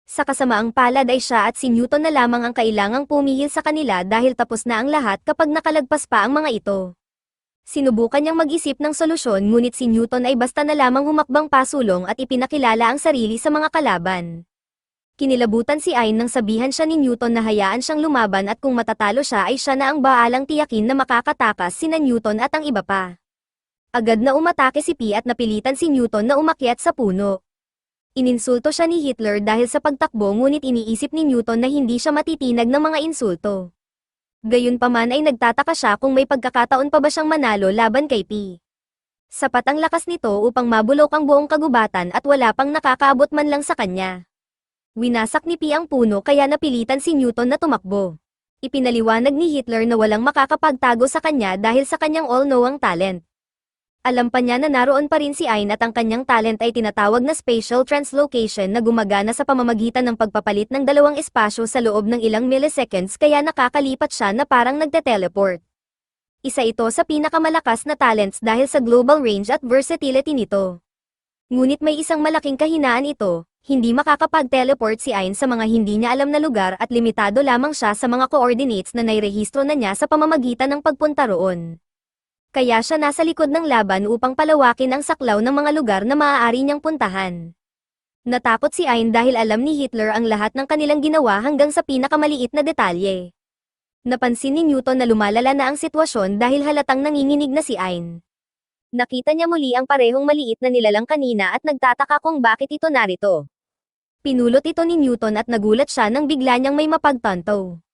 Sa kasamaang palad ay siya at si Newton na lamang ang kailangang pumihil sa kanila dahil tapos na ang lahat kapag nakalagpas pa ang mga ito. Sinubukan niyang mag-isip ng solusyon ngunit si Newton ay basta na lamang humakbang pasulong at ipinakilala ang sarili sa mga kalaban. Kinilabutan si Ayn nang sabihan siya ni Newton na hayaan siyang lumaban at kung matatalo siya ay siya na ang baalang tiyakin na makakatakas sina Newton at ang iba pa. Agad na umatake si P at napilitan si Newton na umakyat sa puno. Ininsulto siya ni Hitler dahil sa pagtakbo ngunit iniisip ni Newton na hindi siya matitinag ng mga insulto. Gayunpaman ay nagtataka siya kung may pagkakataon pa ba siyang manalo laban kay P. Sapat ang lakas nito upang mabulok ang buong kagubatan at wala pang nakakaabot man lang sa kanya. Winasak ni P ang puno kaya napilitan si Newton na tumakbo. Ipinaliwanag ni Hitler na walang makakapagtago sa kanya dahil sa kanyang all-knowing talent. Alam pa niya na naroon pa rin si Ayn at ang kanyang talent ay tinatawag na spatial translocation na gumagana sa pamamagitan ng pagpapalit ng dalawang espasyo sa loob ng ilang milliseconds kaya nakakalipat siya na parang nagte-teleport. Isa ito sa pinakamalakas na talents dahil sa global range at versatility nito. Ngunit may isang malaking kahinaan ito. Hindi makakapag-teleport si Ayn sa mga hindi niya alam na lugar at limitado lamang siya sa mga coordinates na nairehistro na niya sa pamamagitan ng pagpunta roon. Kaya siya nasa likod ng laban upang palawakin ang saklaw ng mga lugar na maaari niyang puntahan. Natakot si Ayn dahil alam ni Hitler ang lahat ng kanilang ginawa hanggang sa pinakamaliit na detalye. Napansin ni Newton na lumalala na ang sitwasyon dahil halatang nanginginig na si Ayn. Nakita niya muli ang parehong maliit na nilalang kanina at nagtataka kung bakit ito narito. Pinulot ito ni Newton at nagulat siya nang bigla niyang may mapagtanto.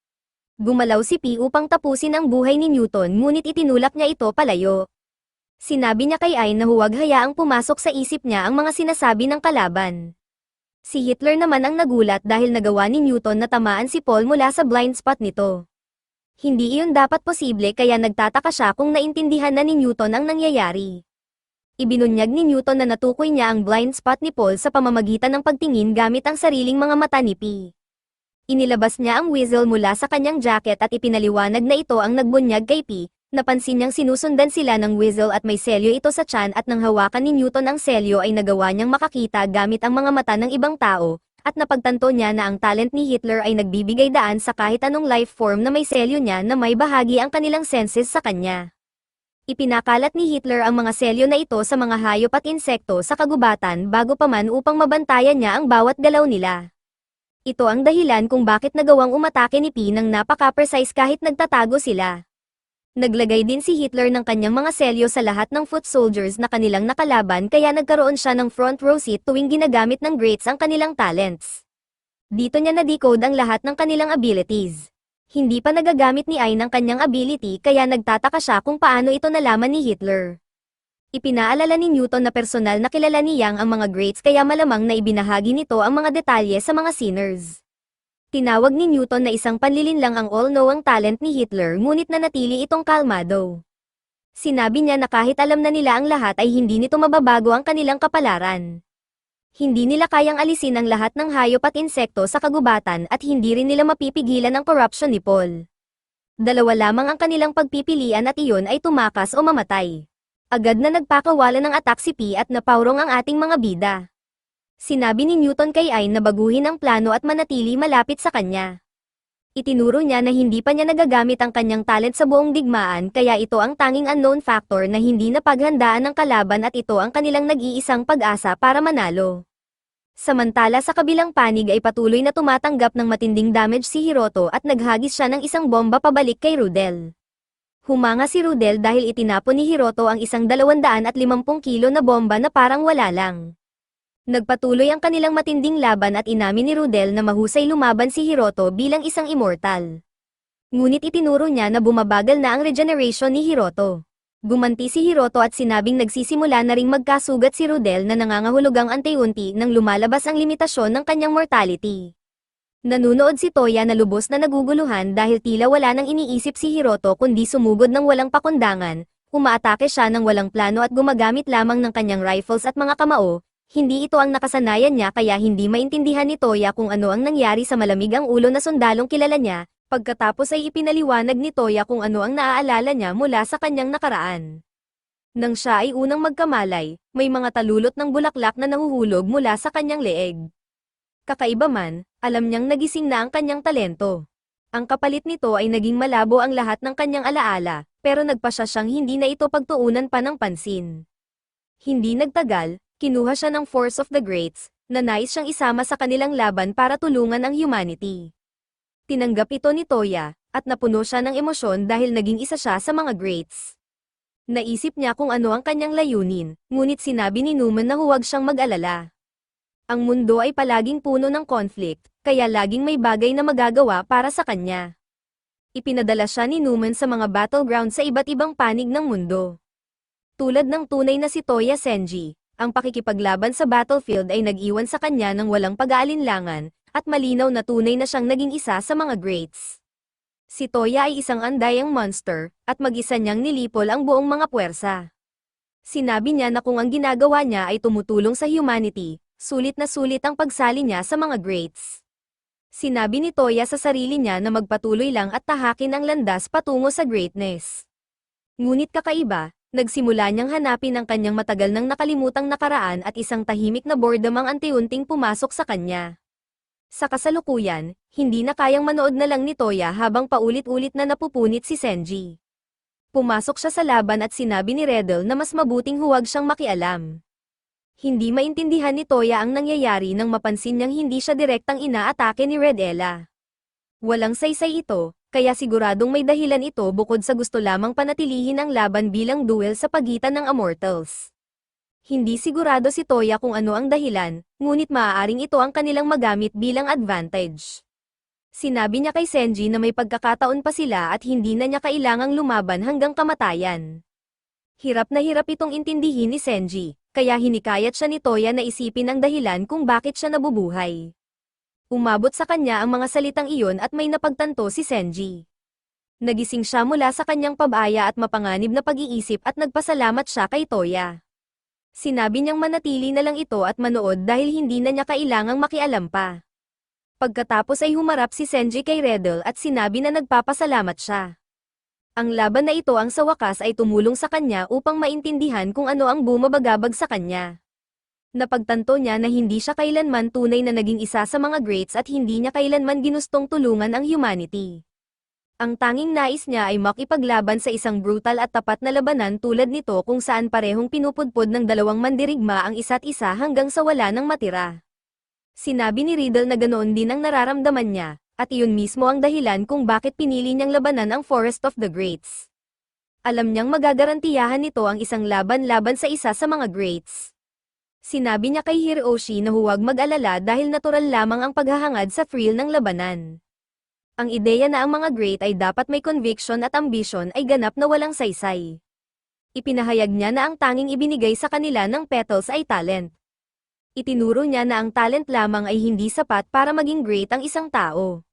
Gumalaw si P upang tapusin ang buhay ni Newton ngunit itinulak niya ito palayo. Sinabi niya kay Ayn na huwag hayaang pumasok sa isip niya ang mga sinasabi ng kalaban. Si Hitler naman ang nagulat dahil nagawa ni Newton na tamaan si Paul mula sa blind spot nito. Hindi iyon dapat posible kaya nagtataka siya kung naintindihan na ni Newton ang nangyayari. Ibinunyag ni Newton na natukoy niya ang blind spot ni Paul sa pamamagitan ng pagtingin gamit ang sariling mga mata ni P. Inilabas niya ang whistle mula sa kanyang jacket at ipinaliwanag na ito ang nagbunyag kay P. Napansin niyang sinusundan sila ng whistle at may selyo ito sa tiyan at nang hawakan ni Newton ang selyo ay nagawa niyang makakita gamit ang mga mata ng ibang tao, at napagtanto niya na ang talent ni Hitler ay nagbibigay daan sa kahit anong life form na may selyo niya na may bahagi ang kanilang senses sa kanya. Ipinakalat ni Hitler ang mga selyo na ito sa mga hayop at insekto sa kagubatan bago pa man upang mabantayan niya ang bawat galaw nila. Ito ang dahilan kung bakit nagawang umatake ni P ng napaka-precise kahit nagtatago sila. Naglagay din si Hitler ng kanyang mga selyo sa lahat ng foot soldiers na kanilang nakalaban kaya nagkaroon siya ng front row seat tuwing ginagamit ng greats ang kanilang talents. Dito niya na-decode ang lahat ng kanilang abilities. Hindi pa nagagamit ni Ayn ang kanyang ability kaya nagtataka siya kung paano ito nalaman ni Hitler. Ipinaalala ni Newton na personal na kilala ni Yang ang mga greats kaya malamang na ibinahagi nito ang mga detalye sa mga sinners. Tinawag ni Newton na isang panlilin lang ang all-knowing talent ni Hitler ngunit nanatili itong kalmado. Sinabi niya na kahit alam na nila ang lahat ay hindi nito mababago ang kanilang kapalaran. Hindi nila kayang alisin ang lahat ng hayop at insekto sa kagubatan at hindi rin nila mapipigilan ang corruption ni Paul. Dalawa lamang ang kanilang pagpipilian at iyon ay tumakas o mamatay. Agad na nagpakawala ng atak si P at napaurong ang ating mga bida. Sinabi ni Newton kay Ayn na baguhin ang plano at manatili malapit sa kanya. Itinuro niya na hindi pa niya nagagamit ang kanyang talent sa buong digmaan kaya ito ang tanging unknown factor na hindi napaghandaan ng kalaban at ito ang kanilang nag-iisang pag-asa para manalo. Samantala sa kabilang panig ay patuloy na tumatanggap ng matinding damage si Hiroto at naghagis siya ng isang bomba pabalik kay Rudel. Humanga si Rudel dahil itinapon ni Hiroto ang isang 250 kilo na bomba na parang wala lang. Nagpatuloy ang kanilang matinding laban at inamin ni Rudel na mahusay lumaban si Hiroto bilang isang immortal. Ngunit itinuro niya na bumabagal na ang regeneration ni Hiroto. Gumanti si Hiroto at sinabing nagsisimula na ring magkasugat si Rudel na nangangahulugang unti-unti nang lumalabas ang limitasyon ng kanyang mortality. Nanunood si Toya na lubos na naguguluhan dahil tila wala nang iniisip si Hiroto kundi sumugod ng walang pakundangan, umaatake siya ng walang plano at gumagamit lamang ng kanyang rifles at mga kamao. Hindi ito ang nakasanayan niya kaya hindi maintindihan ni Toya kung ano ang nangyari sa malamig ang ulo na sundalong kilala niya, pagkatapos ay ipinaliwanag ni Toya kung ano ang naaalala niya mula sa kanyang nakaraan. Nang siya ay unang magkamalay, may mga talulot ng bulaklak na nahuhulog mula sa kanyang leeg. Kakaiba man, alam niyang nagising na ang kanyang talento. Ang kapalit nito ay naging malabo ang lahat ng kanyang alaala, pero nagpasya siyang hindi na ito pagtuunan pa ng pansin. Hindi nagtagal, kinuha siya ng Force of the Greats, na nais siyang isama sa kanilang laban para tulungan ang humanity. Tinanggap ito ni Toya, at napuno siya ng emosyon dahil naging isa siya sa mga greats. Naisip niya kung ano ang kanyang layunin, ngunit sinabi ni Newman na huwag siyang mag-alala. Ang mundo ay palaging puno ng conflict, kaya laging may bagay na magagawa para sa kanya. Ipinadala siya ni Newman sa mga battleground sa iba't ibang panig ng mundo. Tulad ng tunay na si Toya Senji, ang pakikipaglaban sa battlefield ay nag-iwan sa kanya ng walang pag-aalinlangan, at malinaw na tunay na siyang naging isa sa mga greats. Si Toya ay isang andayang monster, at mag-isa niyang nilipol ang buong mga puwersa. Sinabi niya na kung ang ginagawa niya ay tumutulong sa humanity, sulit na sulit ang pagsali niya sa mga greats. Sinabi ni Toya sa sarili niya na magpatuloy lang at tahakin ang landas patungo sa greatness. Ngunit kakaiba, nagsimula niyang hanapin ang kanyang matagal nang nakalimutang nakaraan at isang tahimik na boredom ang unti-unting pumasok sa kanya. Sa kasalukuyan, hindi na kayang manood na lang ni Toya habang paulit-ulit na napupunit si Senji. Pumasok siya sa laban at sinabi ni Redel na mas mabuting huwag siyang makialam. Hindi maintindihan ni Toya ang nangyayari nang mapansin niyang hindi siya direktang inaatake ni Redella. Walang saysay ito, kaya siguradong may dahilan ito bukod sa gusto lamang panatilihin ang laban bilang duel sa pagitan ng Immortals. Hindi sigurado si Toya kung ano ang dahilan, ngunit maaaring ito ang kanilang magamit bilang advantage. Sinabi niya kay Senji na may pagkakataon pa sila at hindi na niya kailangang lumaban hanggang kamatayan. Hirap na hirap itong intindihin ni Senji, kaya hinikayat siya ni Toya na isipin ang dahilan kung bakit siya nabubuhay. Umabot sa kanya ang mga salitang iyon at may napagtanto si Senji. Nagising siya mula sa kanyang pabaya at mapanganib na pag-iisip at nagpasalamat siya kay Toya. Sinabi niyang manatili na lang ito at manood dahil hindi na niya kailangang makialam pa. Pagkatapos ay humarap si Senji kay Redel at sinabi na nagpapasalamat siya. Ang laban na ito ang sa wakas ay tumulong sa kanya upang maintindihan kung ano ang bumabagabag sa kanya. Napagtanto niya na hindi siya kailanman tunay na naging isa sa mga greats at hindi niya kailanman ginustong tulungan ang humanity. Ang tanging nais niya ay makipaglaban sa isang brutal at tapat na labanan tulad nito kung saan parehong pinupudpod ng dalawang mandirigma ang isa't isa hanggang sa wala nang matira. Sinabi ni Riddle na ganoon din ang nararamdaman niya, at iyon mismo ang dahilan kung bakit pinili niyang labanan ang Forest of the Greats. Alam niyang magagarantiyahan nito ang isang laban-laban sa isa sa mga greats. Sinabi niya kay Hiroshi na huwag mag-alala dahil natural lamang ang paghahangad sa thrill ng labanan. Ang ideya na ang mga great ay dapat may conviction at ambition ay ganap na walang saysay. Ipinahayag niya na ang tanging ibinigay sa kanila ng Petals ay talent. Itinuro niya na ang talent lamang ay hindi sapat para maging great ang isang tao.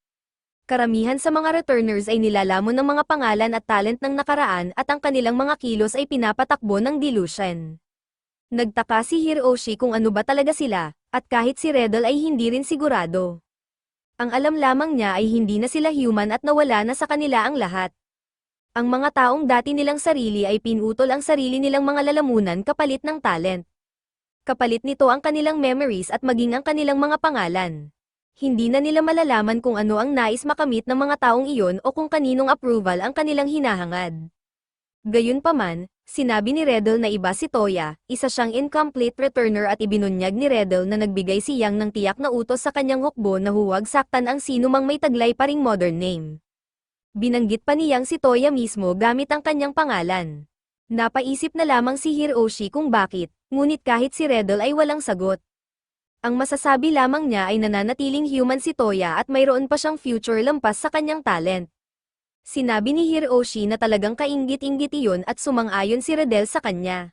Karamihan sa mga returners ay nilalamon ng mga pangalan at talent ng nakaraan at ang kanilang mga kilos ay pinapatakbo ng delusion. Nagtaka si Hiroshi kung ano ba talaga sila, at kahit si Redel ay hindi rin sigurado. Ang alam lamang niya ay hindi na sila human at nawala na sa kanila ang lahat. Ang mga taong dati nilang sarili ay pinutol ang sarili nilang mga lalamunan kapalit ng talent. Kapalit nito ang kanilang memories at maging ang kanilang mga pangalan. Hindi na nila malalaman kung ano ang nais makamit ng mga taong iyon o kung kaninong approval ang kanilang hinahangad. Gayunpaman, sinabi ni Redel na iba si Toya, isa siyang incomplete returner at ibinunyag ni Redel na nagbigay si Yang ng tiyak na utos sa kanyang hukbo na huwag saktan ang sino mang may taglay pa ring modern name. Binanggit pa ni Yang si Toya mismo gamit ang kanyang pangalan. Napaisip na lamang si Hiroshi kung bakit, ngunit kahit si Redel ay walang sagot. Ang masasabi lamang niya ay nananatiling human si Toya at mayroon pa siyang future lampas sa kanyang talent. Sinabi ni Hiroshi na talagang kainggit-inggit iyon at sumang-ayon si Redel sa kanya.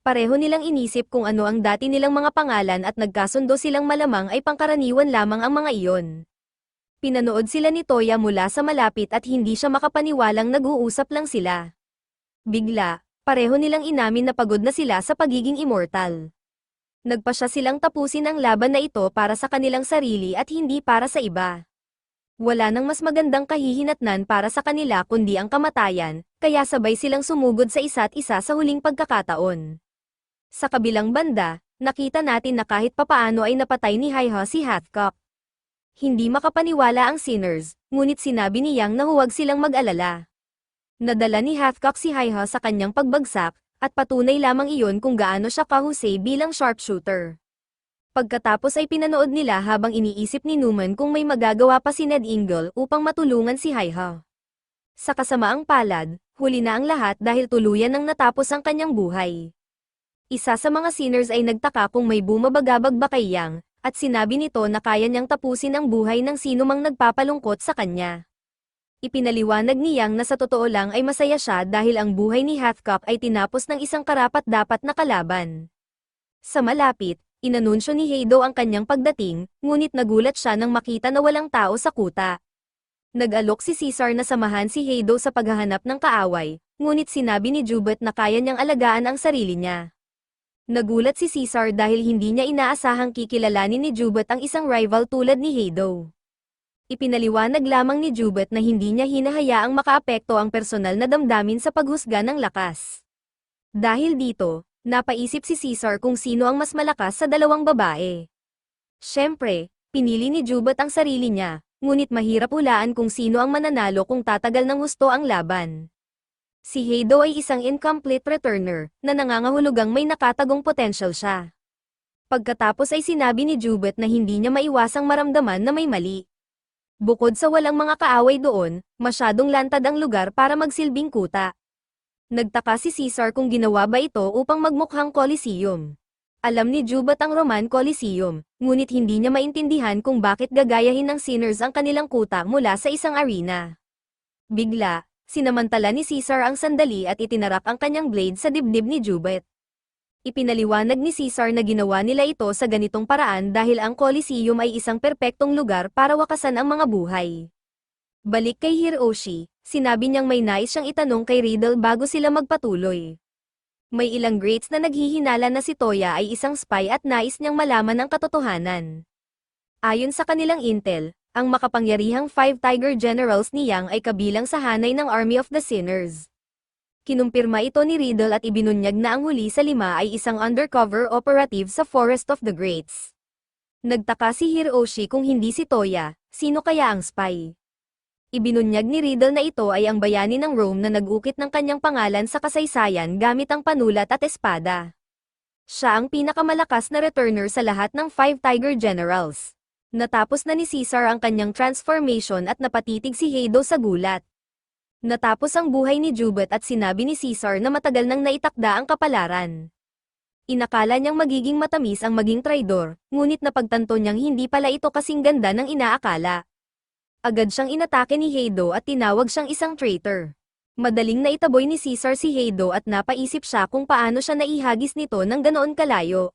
Pareho nilang inisip kung ano ang dati nilang mga pangalan at nagkasundo silang malamang ay pangkaraniwan lamang ang mga iyon. Pinanood sila ni Toya mula sa malapit at hindi siya makapaniwalang nag-uusap lang sila. Bigla, pareho nilang inamin na pagod na sila sa pagiging immortal. Nagpasya silang tapusin ang laban na ito para sa kanilang sarili at hindi para sa iba. Wala nang mas magandang kahihinatnan para sa kanila kundi ang kamatayan, kaya sabay silang sumugod sa isa't isa sa huling pagkakataon. Sa kabilang banda, nakita natin na kahit papaano ay napatay ni Haiho si Hathcock. Hindi makapaniwala ang Sinners, ngunit sinabi ni Yang na huwag silang mag-alala. Nadala ni Hathcock si Haiho sa kanyang pagbagsak, at patunay lamang iyon kung gaano siya kahusay bilang sharpshooter. Pagkatapos ay pinanood nila habang iniisip ni Newman kung may magagawa pa si Ned Ingle upang matulungan si Haiha. Sa kasamaang palad, huli na ang lahat dahil tuluyan nang natapos ang kanyang buhay. Isa sa mga sinners ay nagtaka kung may bumabagabag ba kay Yang, at sinabi nito na kaya niyang tapusin ang buhay ng sino mang nagpapalungkot sa kanya. Ipinaliwanag ni Yang na sa totoo lang ay masaya siya dahil ang buhay ni Hathcock ay tinapos ng isang karapat-dapat na kalaban. Sa malapit, inanunsyo ni Heido ang kanyang pagdating, ngunit nagulat siya nang makita na walang tao sa kuta. Nag-alok si Caesar na samahan si Heido sa paghahanap ng kaaway, ngunit sinabi ni Jubet na kaya niyang alagaan ang sarili niya. Nagulat si Caesar dahil hindi niya inaasahang kikilalanin ni Jubet ang isang rival tulad ni Heido. Ipinaliwanag lamang ni Jubet na hindi niya hinahayaang makaapekto ang personal na damdamin sa paghusga ng lakas. Dahil dito, napaisip si Caesar kung sino ang mas malakas sa dalawang babae. Siyempre, pinili ni Jubet ang sarili niya, ngunit mahirap hulaan kung sino ang mananalo kung tatagal ng husto ang laban. Si Heido ay isang incomplete returner, na nangangahulugang may nakatagong potential siya. Pagkatapos ay sinabi ni Jubet na hindi niya maiwasang maramdaman na may mali. Bukod sa walang mga kaaway doon, masyadong lantad ang lugar para magsilbing kuta. Nagtaka si Caesar kung ginawa ba ito upang magmukhang Coliseum. Alam ni Jubet ang Roman Coliseum, ngunit hindi niya maintindihan kung bakit gagayahin ng sinners ang kanilang kuta mula sa isang arena. Bigla, sinamantala ni Caesar ang sandali at itinarap ang kanyang blade sa dibdib ni Jubet. Ipinaliwanag ni Caesar na ginawa nila ito sa ganitong paraan dahil ang Coliseum ay isang perpektong lugar para wakasan ang mga buhay. Balik kay Hiroshi, sinabi niyang may nais siyang itanong kay Riddle bago sila magpatuloy. May ilang greats na naghihinala na si Toya ay isang spy at nais niyang malaman ang katotohanan. Ayon sa kanilang intel, ang makapangyarihang 5 Tiger Generals ni Yang ay kabilang sa hanay ng Army of the Sinners. Kinumpirma ito ni Riddle at ibinunyag na ang huli sa 5 ay isang undercover operative sa Forest of the Greats. Nagtaka si Hiroshi kung hindi si Toya, sino kaya ang spy? Ibinunyag ni Riddle na ito ay ang bayani ng Rome na nag-ukit ng kanyang pangalan sa kasaysayan gamit ang panulat at espada. Siya ang pinakamalakas na returner sa lahat ng 5 Tiger Generals. Natapos na ni Caesar ang kanyang transformation at napatitig si Heido sa gulat. Natapos ang buhay ni Jubet at sinabi ni Caesar na matagal nang naitakda ang kapalaran. Inakala niyang magiging matamis ang maging traidor, ngunit napagtanto niyang hindi pala ito kasing ganda ng inaakala. Agad siyang inatake ni Heido at tinawag siyang isang traitor. Madaling naitaboy ni Caesar si Heido at napaisip siya kung paano siya naihagis nito ng ganoon kalayo.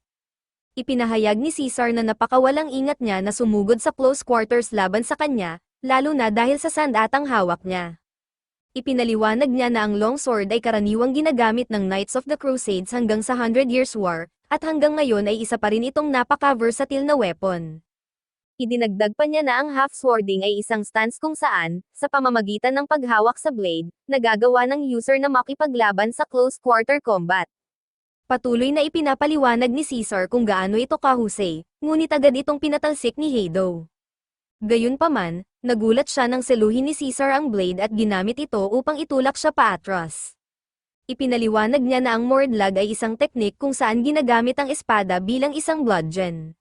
Ipinahayag ni Caesar na napakawalang ingat niya na sumugod sa close quarters laban sa kanya, lalo na dahil sa sandatang hawak niya. Ipinaliwanag niya na ang longsword ay karaniwang ginagamit ng Knights of the Crusades hanggang sa 100 Years' War, at hanggang ngayon ay isa pa rin itong napaka-versatile na weapon. Idinagdag pa niya na ang half-swording ay isang stance kung saan, sa pamamagitan ng paghawak sa blade, nagagawa ng user na makipaglaban sa close-quarter combat. Patuloy na ipinapaliwanag ni Caesar kung gaano ito kahusay, ngunit agad itong pinatalsik ni Heido. Gayunpaman, nagulat siya nang seluhin ni Caesar ang blade at ginamit ito upang itulak siya paatras. Ipinaliwanag niya na ang mordlag ay isang teknik kung saan ginagamit ang espada bilang isang bludgeon.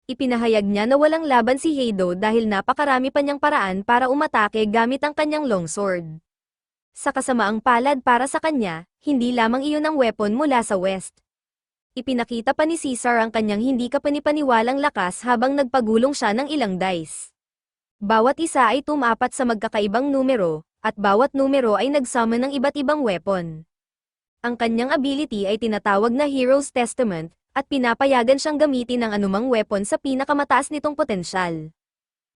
Ipinahayag niya na walang laban si Heido dahil napakarami pa niyang paraan para umatake gamit ang kanyang longsword. Sa kasamaang palad para sa kanya, hindi lamang iyon ang weapon mula sa West. Ipinakita pa ni Caesar ang kanyang hindi kapanipaniwalang lakas habang nagpagulong siya ng ilang dice. Bawat isa ay tumapat sa magkakaibang numero, at bawat numero ay nagsummon ng iba't ibang weapon. Ang kanyang ability ay tinatawag na Hero's Testament, at pinapayagan siyang gamitin ang anumang weapon sa pinakamataas nitong potensyal.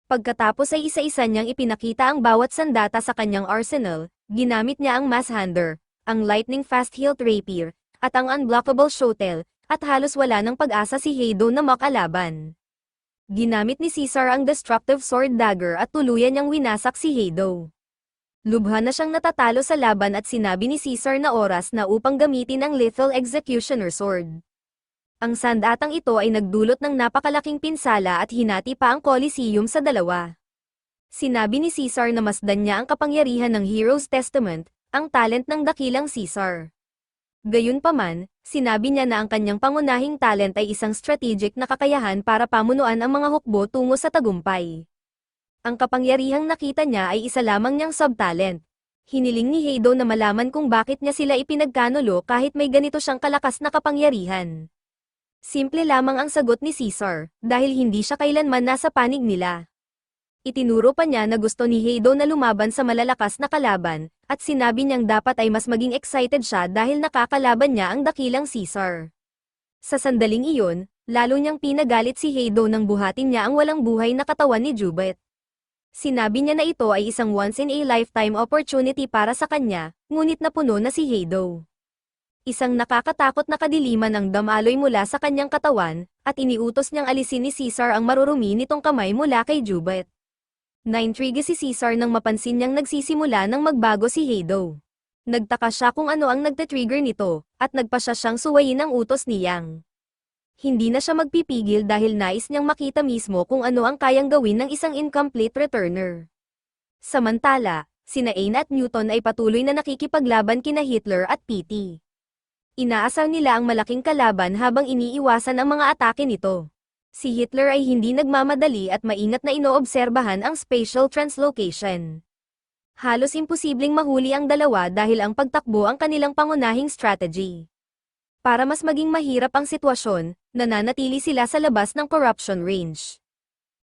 Pagkatapos ay isa-isa niyang ipinakita ang bawat sandata sa kanyang arsenal, ginamit niya ang Mass Hander, ang Lightning Fast-Hilt Rapier, at ang Unblockable Shotel, at halos wala ng pag-asa si Heido na makalaban. Ginamit ni Caesar ang Destructive Sword Dagger at tuluyan niyang winasak si Heido. Lubha na siyang natatalo sa laban at sinabi ni Caesar na oras na upang gamitin ang Lethal Executioner Sword. Ang sandatang ito ay nagdulot ng napakalaking pinsala at hinati pa ang Coliseum sa dalawa. Sinabi ni Caesar na masdan niya ang kapangyarihan ng Hero's Testament, ang talent ng dakilang Caesar. Gayunpaman, Sinabi niya na ang kanyang pangunahing talent ay isang strategic na kakayahan para pamunuan ang mga hukbo tungo sa tagumpay. Ang kapangyarihang nakita niya ay isa lamang niyang subtalent. Hiniling ni Heido na malaman kung bakit niya sila ipinagkanulo kahit may ganito siyang kalakas na kapangyarihan. Simple lamang ang sagot ni Caesar, dahil hindi siya kailanman nasa panig nila. Itinuro pa niya na gusto ni Heido na lumaban sa malalakas na kalaban, at sinabi niyang dapat ay mas maging excited siya dahil nakakalaban niya ang dakilang Caesar. Sa sandaling iyon, lalo niyang pinagalit si Heido nang buhatin niya ang walang buhay na katawan ni Jubeit. Sinabi niya na ito ay isang once-in-a-lifetime opportunity para sa kanya, ngunit napuno na si Heido. Isang nakakatakot na kadiliman ang damaloy mula sa kanyang katawan, at iniutos niyang alisin ni Caesar ang marurumi nitong kamay mula kay Jubeit. Naintrigue si Caesar nang mapansin niyang nagsisimula ng magbago si Heido. Nagtaka siya kung ano ang nagte-trigger nito, at nagpasya siyang suwayin ang utos ni Yang. Hindi na siya magpipigil dahil nais niyang makita mismo kung ano ang kayang gawin ng isang incomplete returner. Samantala, sina Ain at Newton ay patuloy na nakikipaglaban kina Hitler at PT. Inaasar nila ang malaking kalaban habang iniiwasan ang mga atake nito. Si Hitler ay hindi nagmamadali at maingat na inoobserbahan ang spatial translocation. Halos imposibleng mahuli ang dalawa dahil ang pagtakbo ang kanilang pangunahing strategy. Para mas maging mahirap ang sitwasyon, nananatili sila sa labas ng corruption range.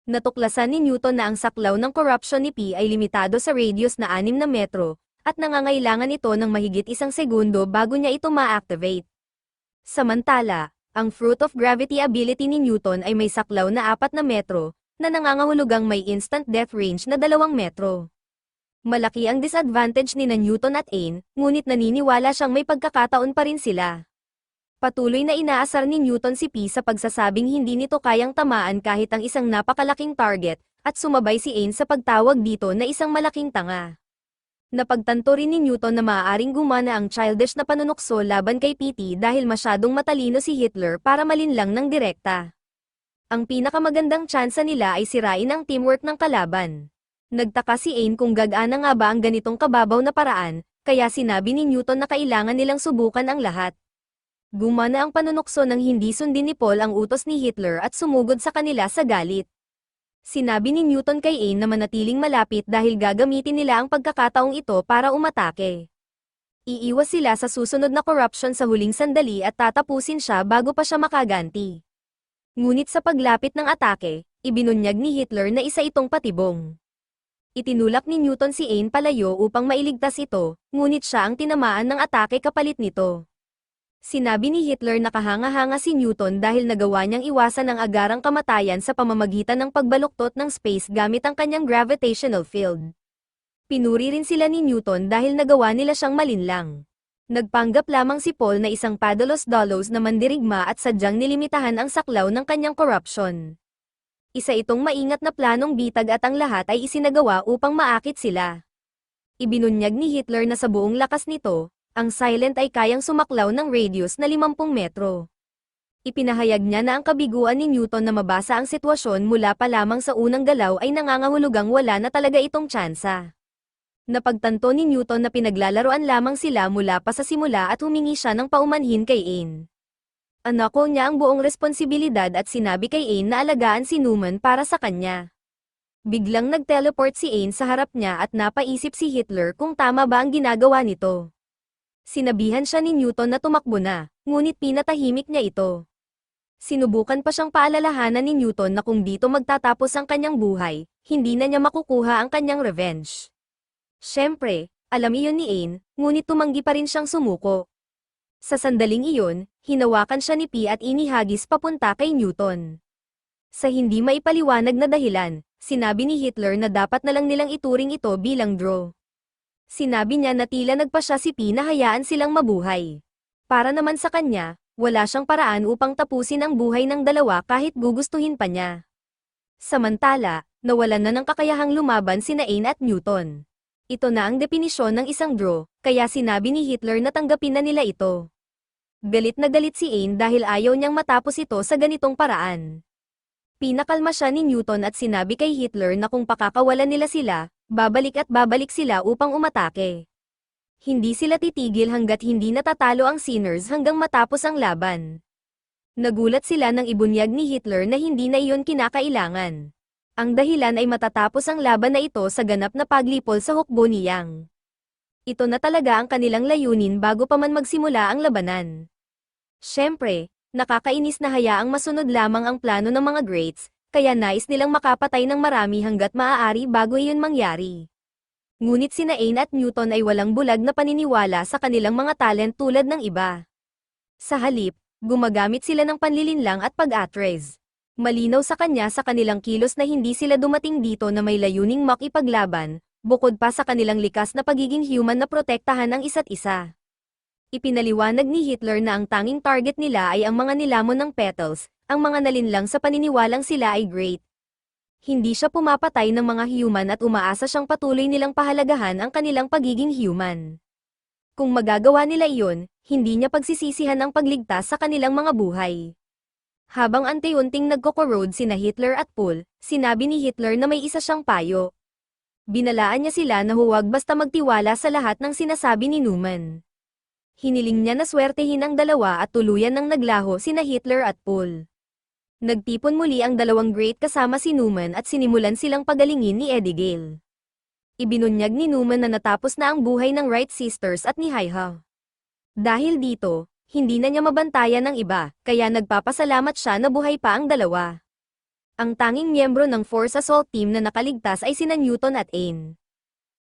Natuklasan ni Newton na ang saklaw ng corruption ni P ay limitado sa radius na 6 na metro, at nangangailangan ito ng mahigit 1 segundo bago niya ito ma-activate. Samantala, ang fruit of gravity ability ni Newton ay may saklaw na 4 na metro, na nangangahulugang may instant death range na 2 metro. Malaki ang disadvantage ni na Newton at Ain, ngunit naniniwala siyang may pagkakataon pa rin sila. Patuloy na inaasar ni Newton si P sa pagsasabing hindi nito kayang tamaan kahit ang isang napakalaking target, at sumabay si Ain sa pagtawag dito na isang malaking tanga. Napagtanto rin ni Newton na maaaring gumana ang childish na panunukso laban kay PT dahil masyadong matalino si Hitler para malinlang ng direkta. Ang pinakamagandang tsansa nila ay sirain ang teamwork ng kalaban. Nagtaka si Ain kung gagana nga ba ang ganitong kababaw na paraan, kaya sinabi ni Newton na kailangan nilang subukan ang lahat. Gumana ang panunukso nang hindi sundin ni Paul ang utos ni Hitler at sumugod sa kanila sa galit. Sinabi ni Newton kay Ain na manatiling malapit dahil gagamitin nila ang pagkakataong ito para umatake. Iiwas sila sa susunod na corruption sa huling sandali at tatapusin siya bago pa siya makaganti. Ngunit sa paglapit ng atake, ibinunyag ni Hitler na isa itong patibong. Itinulak ni Newton si Ain palayo upang mailigtas ito, ngunit siya ang tinamaan ng atake kapalit nito. Sinabi ni Hitler na kahanga-hanga si Newton dahil nagawa niyang iwasan ang agarang kamatayan sa pamamagitan ng pagbaluktot ng space gamit ang kanyang gravitational field. Pinuri rin sila ni Newton dahil nagawa nila siyang malinlang. Nagpanggap lamang si Paul na isang padalos-dalos na mandirigma at sadyang nilimitahan ang saklaw ng kanyang corruption. Isa itong maingat na planong bitag at ang lahat ay isinagawa upang maakit sila. Ibinunyag ni Hitler na sa buong lakas nito, ang silent ay kayang sumaklaw ng radius na 50 metro. Ipinahayag niya na ang kabiguan ni Newton na mabasa ang sitwasyon mula pa lamang sa unang galaw ay nangangahulugang wala na talaga itong tsansa. Napagtanto ni Newton na pinaglalaroan lamang sila mula pa sa simula at humingi siya ng paumanhin kay Ain. Anako niya ang buong responsibilidad at sinabi kay Ain na alagaan si Newman para sa kanya. Biglang nag-teleport si Ain sa harap niya at napaisip si Hitler kung tama ba ang ginagawa nito. Sinabihan siya ni Newton na tumakbo na, ngunit pinatahimik niya ito. Sinubukan pa siyang paalalahanan ni Newton na kung dito magtatapos ang kanyang buhay, hindi na niya makukuha ang kanyang revenge. Siyempre, alam iyon ni Ain, ngunit tumanggi pa rin siyang sumuko. Sa sandaling iyon, hinawakan siya ni P at inihagis papunta kay Newton. Sa hindi maipaliwanag na dahilan, sinabi ni Hitler na dapat na lang nilang ituring ito bilang draw. Sinabi niya na tila nagpasya si P na hayaan silang mabuhay. Para naman sa kanya, wala siyang paraan upang tapusin ang buhay ng dalawa kahit gugustuhin pa niya. Samantala, nawalan na ng kakayahang lumaban sina Ain at Newton. Ito na ang definisyon ng isang draw, kaya sinabi ni Hitler na tanggapin na nila ito. Galit na galit si Ain dahil ayaw niyang matapos ito sa ganitong paraan. Pinakalma siya ni Newton at sinabi kay Hitler na kung pakakawalan nila sila, babalik sila upang umatake. Hindi sila titigil hanggat hindi natatalo ang Sinners hanggang matapos ang laban. Nagulat sila nang ibunyag ni Hitler na hindi na iyon kinakailangan. Ang dahilan ay matatapos ang laban na ito sa ganap na paglipol sa hukbo ni Yang. Ito na talaga ang kanilang layunin bago pa man magsimula ang labanan. Siyempre, nakakainis na hayaang masunod lamang ang plano ng mga greats, kaya nais nilang makapatay ng marami hanggat maaari bago iyon mangyari. Ngunit sina Ain at Newton ay walang bulag na paniniwala sa kanilang mga talent tulad ng iba. Sa halip, gumagamit sila ng panlilinlang at pag-atres. Malinaw sa kanya sa kanilang kilos na hindi sila dumating dito na may layuning makipaglaban, bukod pa sa kanilang likas na pagiging human na protektahan ang isa't isa. Ipinaliwanag ni Hitler na ang tanging target nila ay ang mga nilamon ng petals, ang mga nalinlang sa paniniwalang sila ay great. Hindi siya pumapatay ng mga human at umaasa siyang patuloy nilang pahalagahan ang kanilang pagiging human. Kung magagawa nila iyon, hindi niya pagsisisihan ang pagligtas sa kanilang mga buhay. Habang ante-unting nagko-corrode sina Hitler at Paul, sinabi ni Hitler na may isa siyang payo. Binalaan niya sila na huwag basta magtiwala sa lahat ng sinasabi ni Neumann. Hiniling niya na swertehin ang dalawa at tuluyan ng naglaho sina Hitler at Paul. Nagtipon muli ang dalawang great kasama si Neumann at sinimulan silang pagalingin ni Eddie Gale. Ibinunyag ni Neumann na natapos na ang buhay ng Wright sisters at ni Haiha. Dahil dito, hindi na niya mabantayan ng iba, kaya nagpapasalamat siya na buhay pa ang dalawa. Ang tanging miyembro ng Force Assault Team na nakaligtas ay sina Newton at Ain.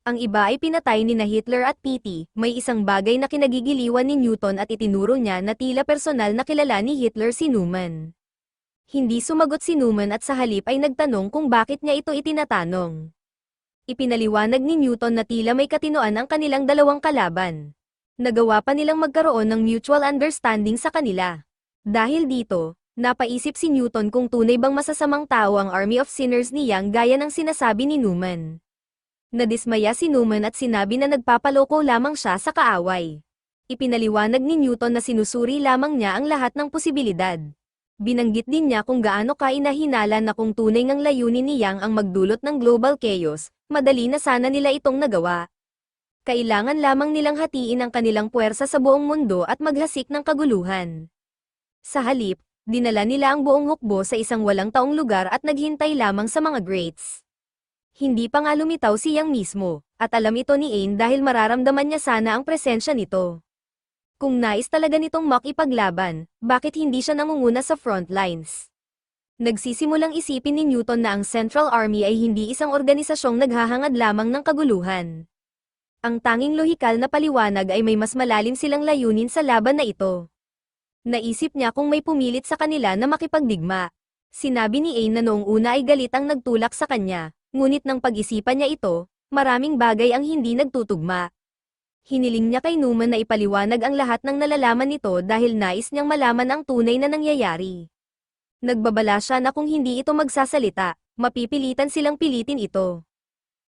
Ang iba ay pinatay ni na Hitler at Petey. May isang bagay na kinagigiliwan ni Newton at itinuro niya na tila personal na kilala ni Hitler si Neumann. Hindi sumagot si Neumann at sa halip ay nagtanong kung bakit niya ito itinatanong. Ipinaliwanag ni Newton na tila may katinoan ang kanilang dalawang kalaban. Nagawa pa nilang magkaroon ng mutual understanding sa kanila. Dahil dito, napaisip si Newton kung tunay bang masasamang tao ang Army of Sinners ni Yang gaya ng sinasabi ni Neumann. Nadismaya si Neumann at sinabi na nagpapaloko lamang siya sa kaaway. Ipinaliwanag ni Newton na sinusuri lamang niya ang lahat ng posibilidad. Binanggit din niya kung gaano kainahinala na kung tunay ngang layunin ni Yang ang magdulot ng global chaos, madali na sana nila itong nagawa. Kailangan lamang nilang hatiin ang kanilang puwersa sa buong mundo at maghasik ng kaguluhan. Sa halip, dinala nila ang buong hukbo sa isang walang taong lugar at naghintay lamang sa mga greats. Hindi pa nga lumitaw si Yang mismo, at alam ito ni Ain dahil mararamdaman niya sana ang presensya nito. Kung nais talaga nitong makipaglaban, bakit hindi siya nangunguna sa front lines? Nagsisimulang isipin ni Newton na ang Central Army ay hindi isang organisasyong naghahangad lamang ng kaguluhan. Ang tanging lohikal na paliwanag ay may mas malalim silang layunin sa laban na ito. Naisip niya kung may pumilit sa kanila na makipagdigma. Sinabi ni Ain na noong una ay galit ang nagtulak sa kanya, ngunit nang pag-isipan niya ito, maraming bagay ang hindi nagtutugma. Hiniling niya kay Neumann na ipaliwanag ang lahat ng nalalaman nito dahil nais niyang malaman ang tunay na nangyayari. Nagbabala siya na kung hindi ito magsasalita, mapipilitan silang pilitin ito.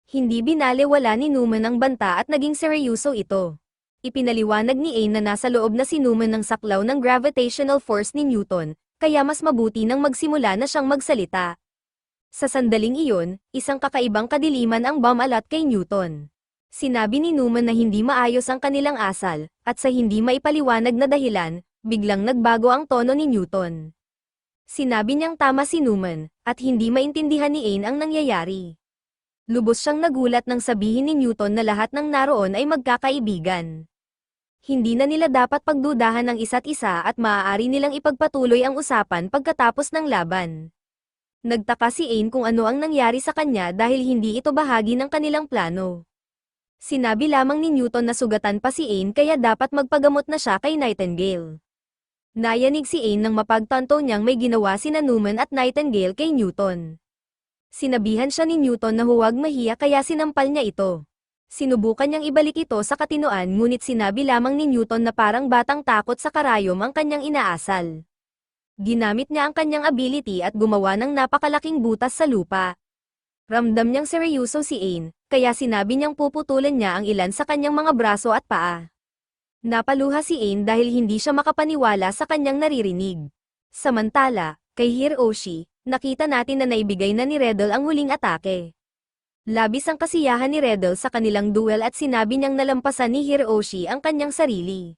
Hindi binalewala ni Neumann ang banta at naging seryoso ito. Ipinaliwanag ni Ain na nasa loob na si Neumann ng saklaw ng gravitational force ni Newton, kaya mas mabuti nang magsimula na siyang magsalita. Sa sandaling iyon, isang kakaibang kadiliman ang bumalat kay Newton. Sinabi ni Neumann na hindi maayos ang kanilang asal, at sa hindi maipaliwanag na dahilan, biglang nagbago ang tono ni Newton. Sinabi niyang tama si Neumann, at hindi maintindihan ni Ain ang nangyayari. Lubos siyang nagulat nang sabihin ni Newton na lahat ng naroon ay magkakaibigan. Hindi na nila dapat pagdudahan ng isa't isa at maaari nilang ipagpatuloy ang usapan pagkatapos ng laban. Nagtaka si Ain kung ano ang nangyari sa kanya dahil hindi ito bahagi ng kanilang plano. Sinabi lamang ni Newton na sugatan pa si Ain kaya dapat magpagamot na siya kay Nightingale. Nayanig si Ain nang mapagtanto niyang may ginawa sina Neumann at Nightingale kay Newton. Sinabihan siya ni Newton na huwag mahiya kaya sinampal niya ito. Sinubukan niyang ibalik ito sa katinoan ngunit sinabi lamang ni Newton na parang batang takot sa karayom ang kanyang inaasal. Ginamit niya ang kanyang ability at gumawa ng napakalaking butas sa lupa. Ramdam niyang seryoso si Ain, kaya sinabi niyang puputulan niya ang ilan sa kanyang mga braso at paa. Napaluha si Ain dahil hindi siya makapaniwala sa kanyang naririnig. Samantala, kay Hiroshi, nakita natin na naibigay na ni Redel ang huling atake. Labis ang kasiyahan ni Riddle sa kanilang duel at sinabi niyang nalampasan ni Hiroshi ang kanyang sarili.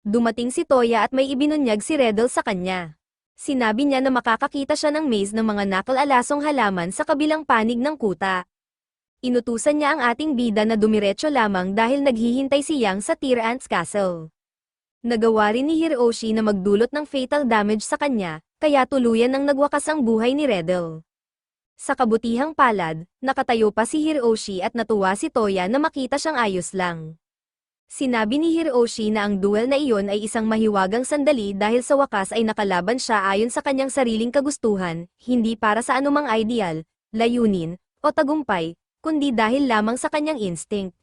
Dumating si Toya at may ibinunyag si Riddle sa kanya. Sinabi niya na makakakita siya ng maze ng mga nakal-alasong halaman sa kabilang panig ng kuta. Inutusan niya ang ating bida na dumiretso lamang dahil naghihintay si Yang sa Tear Ants Castle. Nagawa rin ni Hiroshi na magdulot ng fatal damage sa kanya, kaya tuluyan nang nagwakas ang buhay ni Riddle. Sa kabutihang palad, nakatayo pa si Hiroshi at natuwa si Toya na makita siyang ayos lang. Sinabi ni Hiroshi na ang duel na iyon ay isang mahiwagang sandali dahil sa wakas ay nakalaban siya ayon sa kanyang sariling kagustuhan, hindi para sa anumang ideal, layunin, o tagumpay, kundi dahil lamang sa kanyang instinct.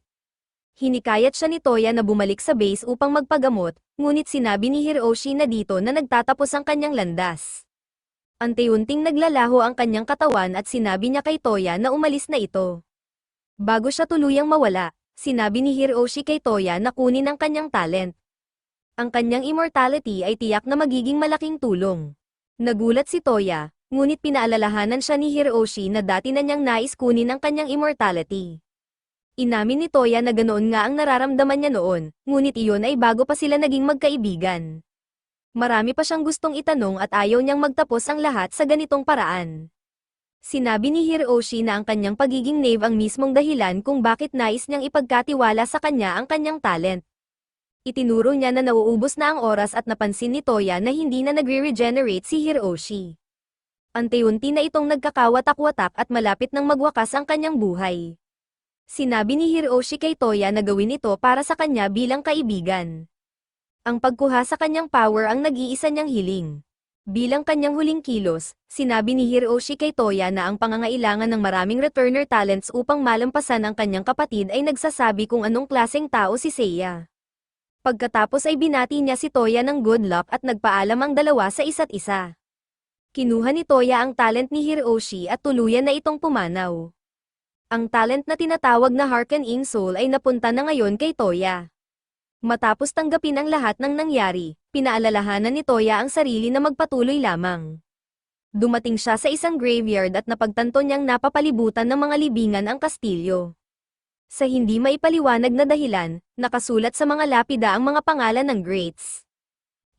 Hinikayat siya ni Toya na bumalik sa base upang magpagamot, ngunit sinabi ni Hiroshi na dito na nagtatapos ang kanyang landas. Unti-unting naglalaho ang kanyang katawan at sinabi niya kay Toya na umalis na ito. Bago siya tuluyang mawala, sinabi ni Hiroshi kay Toya na kunin ang kanyang talent. Ang kanyang immortality ay tiyak na magiging malaking tulong. Nagulat si Toya, ngunit pinaalalahanan siya ni Hiroshi na dati na niyang nais kunin ang kanyang immortality. Inamin ni Toya na ganoon nga ang nararamdaman niya noon, ngunit iyon ay bago pa sila naging magkaibigan. Marami pa siyang gustong itanong at ayaw niyang magtapos ang lahat sa ganitong paraan. Sinabi ni Hiroshi na ang kanyang pagiging knave ang mismong dahilan kung bakit nais niyang ipagkatiwala sa kanya ang kanyang talent. Itinuro niya na nauubos na ang oras at napansin ni Toya na hindi na nagre-regenerate si Hiroshi. Unti-unti na itong nagkakawatak-watak at malapit nang magwakas ang kanyang buhay. Sinabi ni Hiroshi kay Toya na gawin ito para sa kanya bilang kaibigan. Ang pagkuha sa kanyang power ang nag-iisa niyang hiling. Bilang kanyang huling kilos, sinabi ni Hiroshi kay Toya na ang pangangailangan ng maraming returner talents upang malampasan ang kanyang kapatid ay nagsasabi kung anong klaseng tao si Seiya. Pagkatapos ay binati niya si Toya ng good luck at nagpaalam ang dalawa sa isa't isa. Kinuha ni Toya ang talent ni Hiroshi at tuluyan na itong pumanaw. Ang talent na tinatawag na Harkening Soul ay napunta na ngayon kay Toya. Matapos tanggapin ang lahat ng nangyari, pinaalalahanan ni Toya ang sarili na magpatuloy lamang. Dumating siya sa isang graveyard at napagtanto niyang napapalibutan ng mga libingan ang kastilyo. Sa hindi maipaliwanag na dahilan, nakasulat sa mga lapida ang mga pangalan ng greats.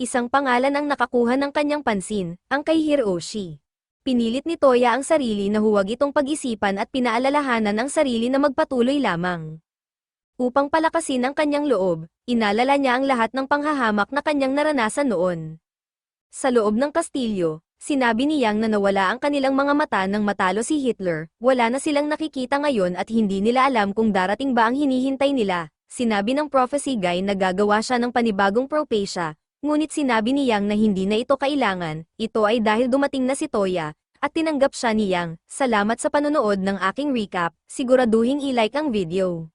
Isang pangalan ang nakakuha ng kanyang pansin, ang kay Hiroshi. Pinilit ni Toya ang sarili na huwag itong pag-isipan at pinaalalahanan ang sarili na magpatuloy lamang. Upang palakasin ang kanyang loob, inalala niya ang lahat ng panghahamak na kanyang naranasan noon. Sa loob ng kastilyo, sinabi ni Yang na nawala ang kanilang mga mata nang matalo si Hitler, wala na silang nakikita ngayon at hindi nila alam kung darating ba ang hinihintay nila. Sinabi ng prophecy guy na gagawa siya ng panibagong prophecy, ngunit sinabi ni Yang na hindi na ito kailangan, ito ay dahil dumating na si Toya, at tinanggap siya ni Yang. Salamat sa panonood ng aking recap, siguraduhin i-like ang video.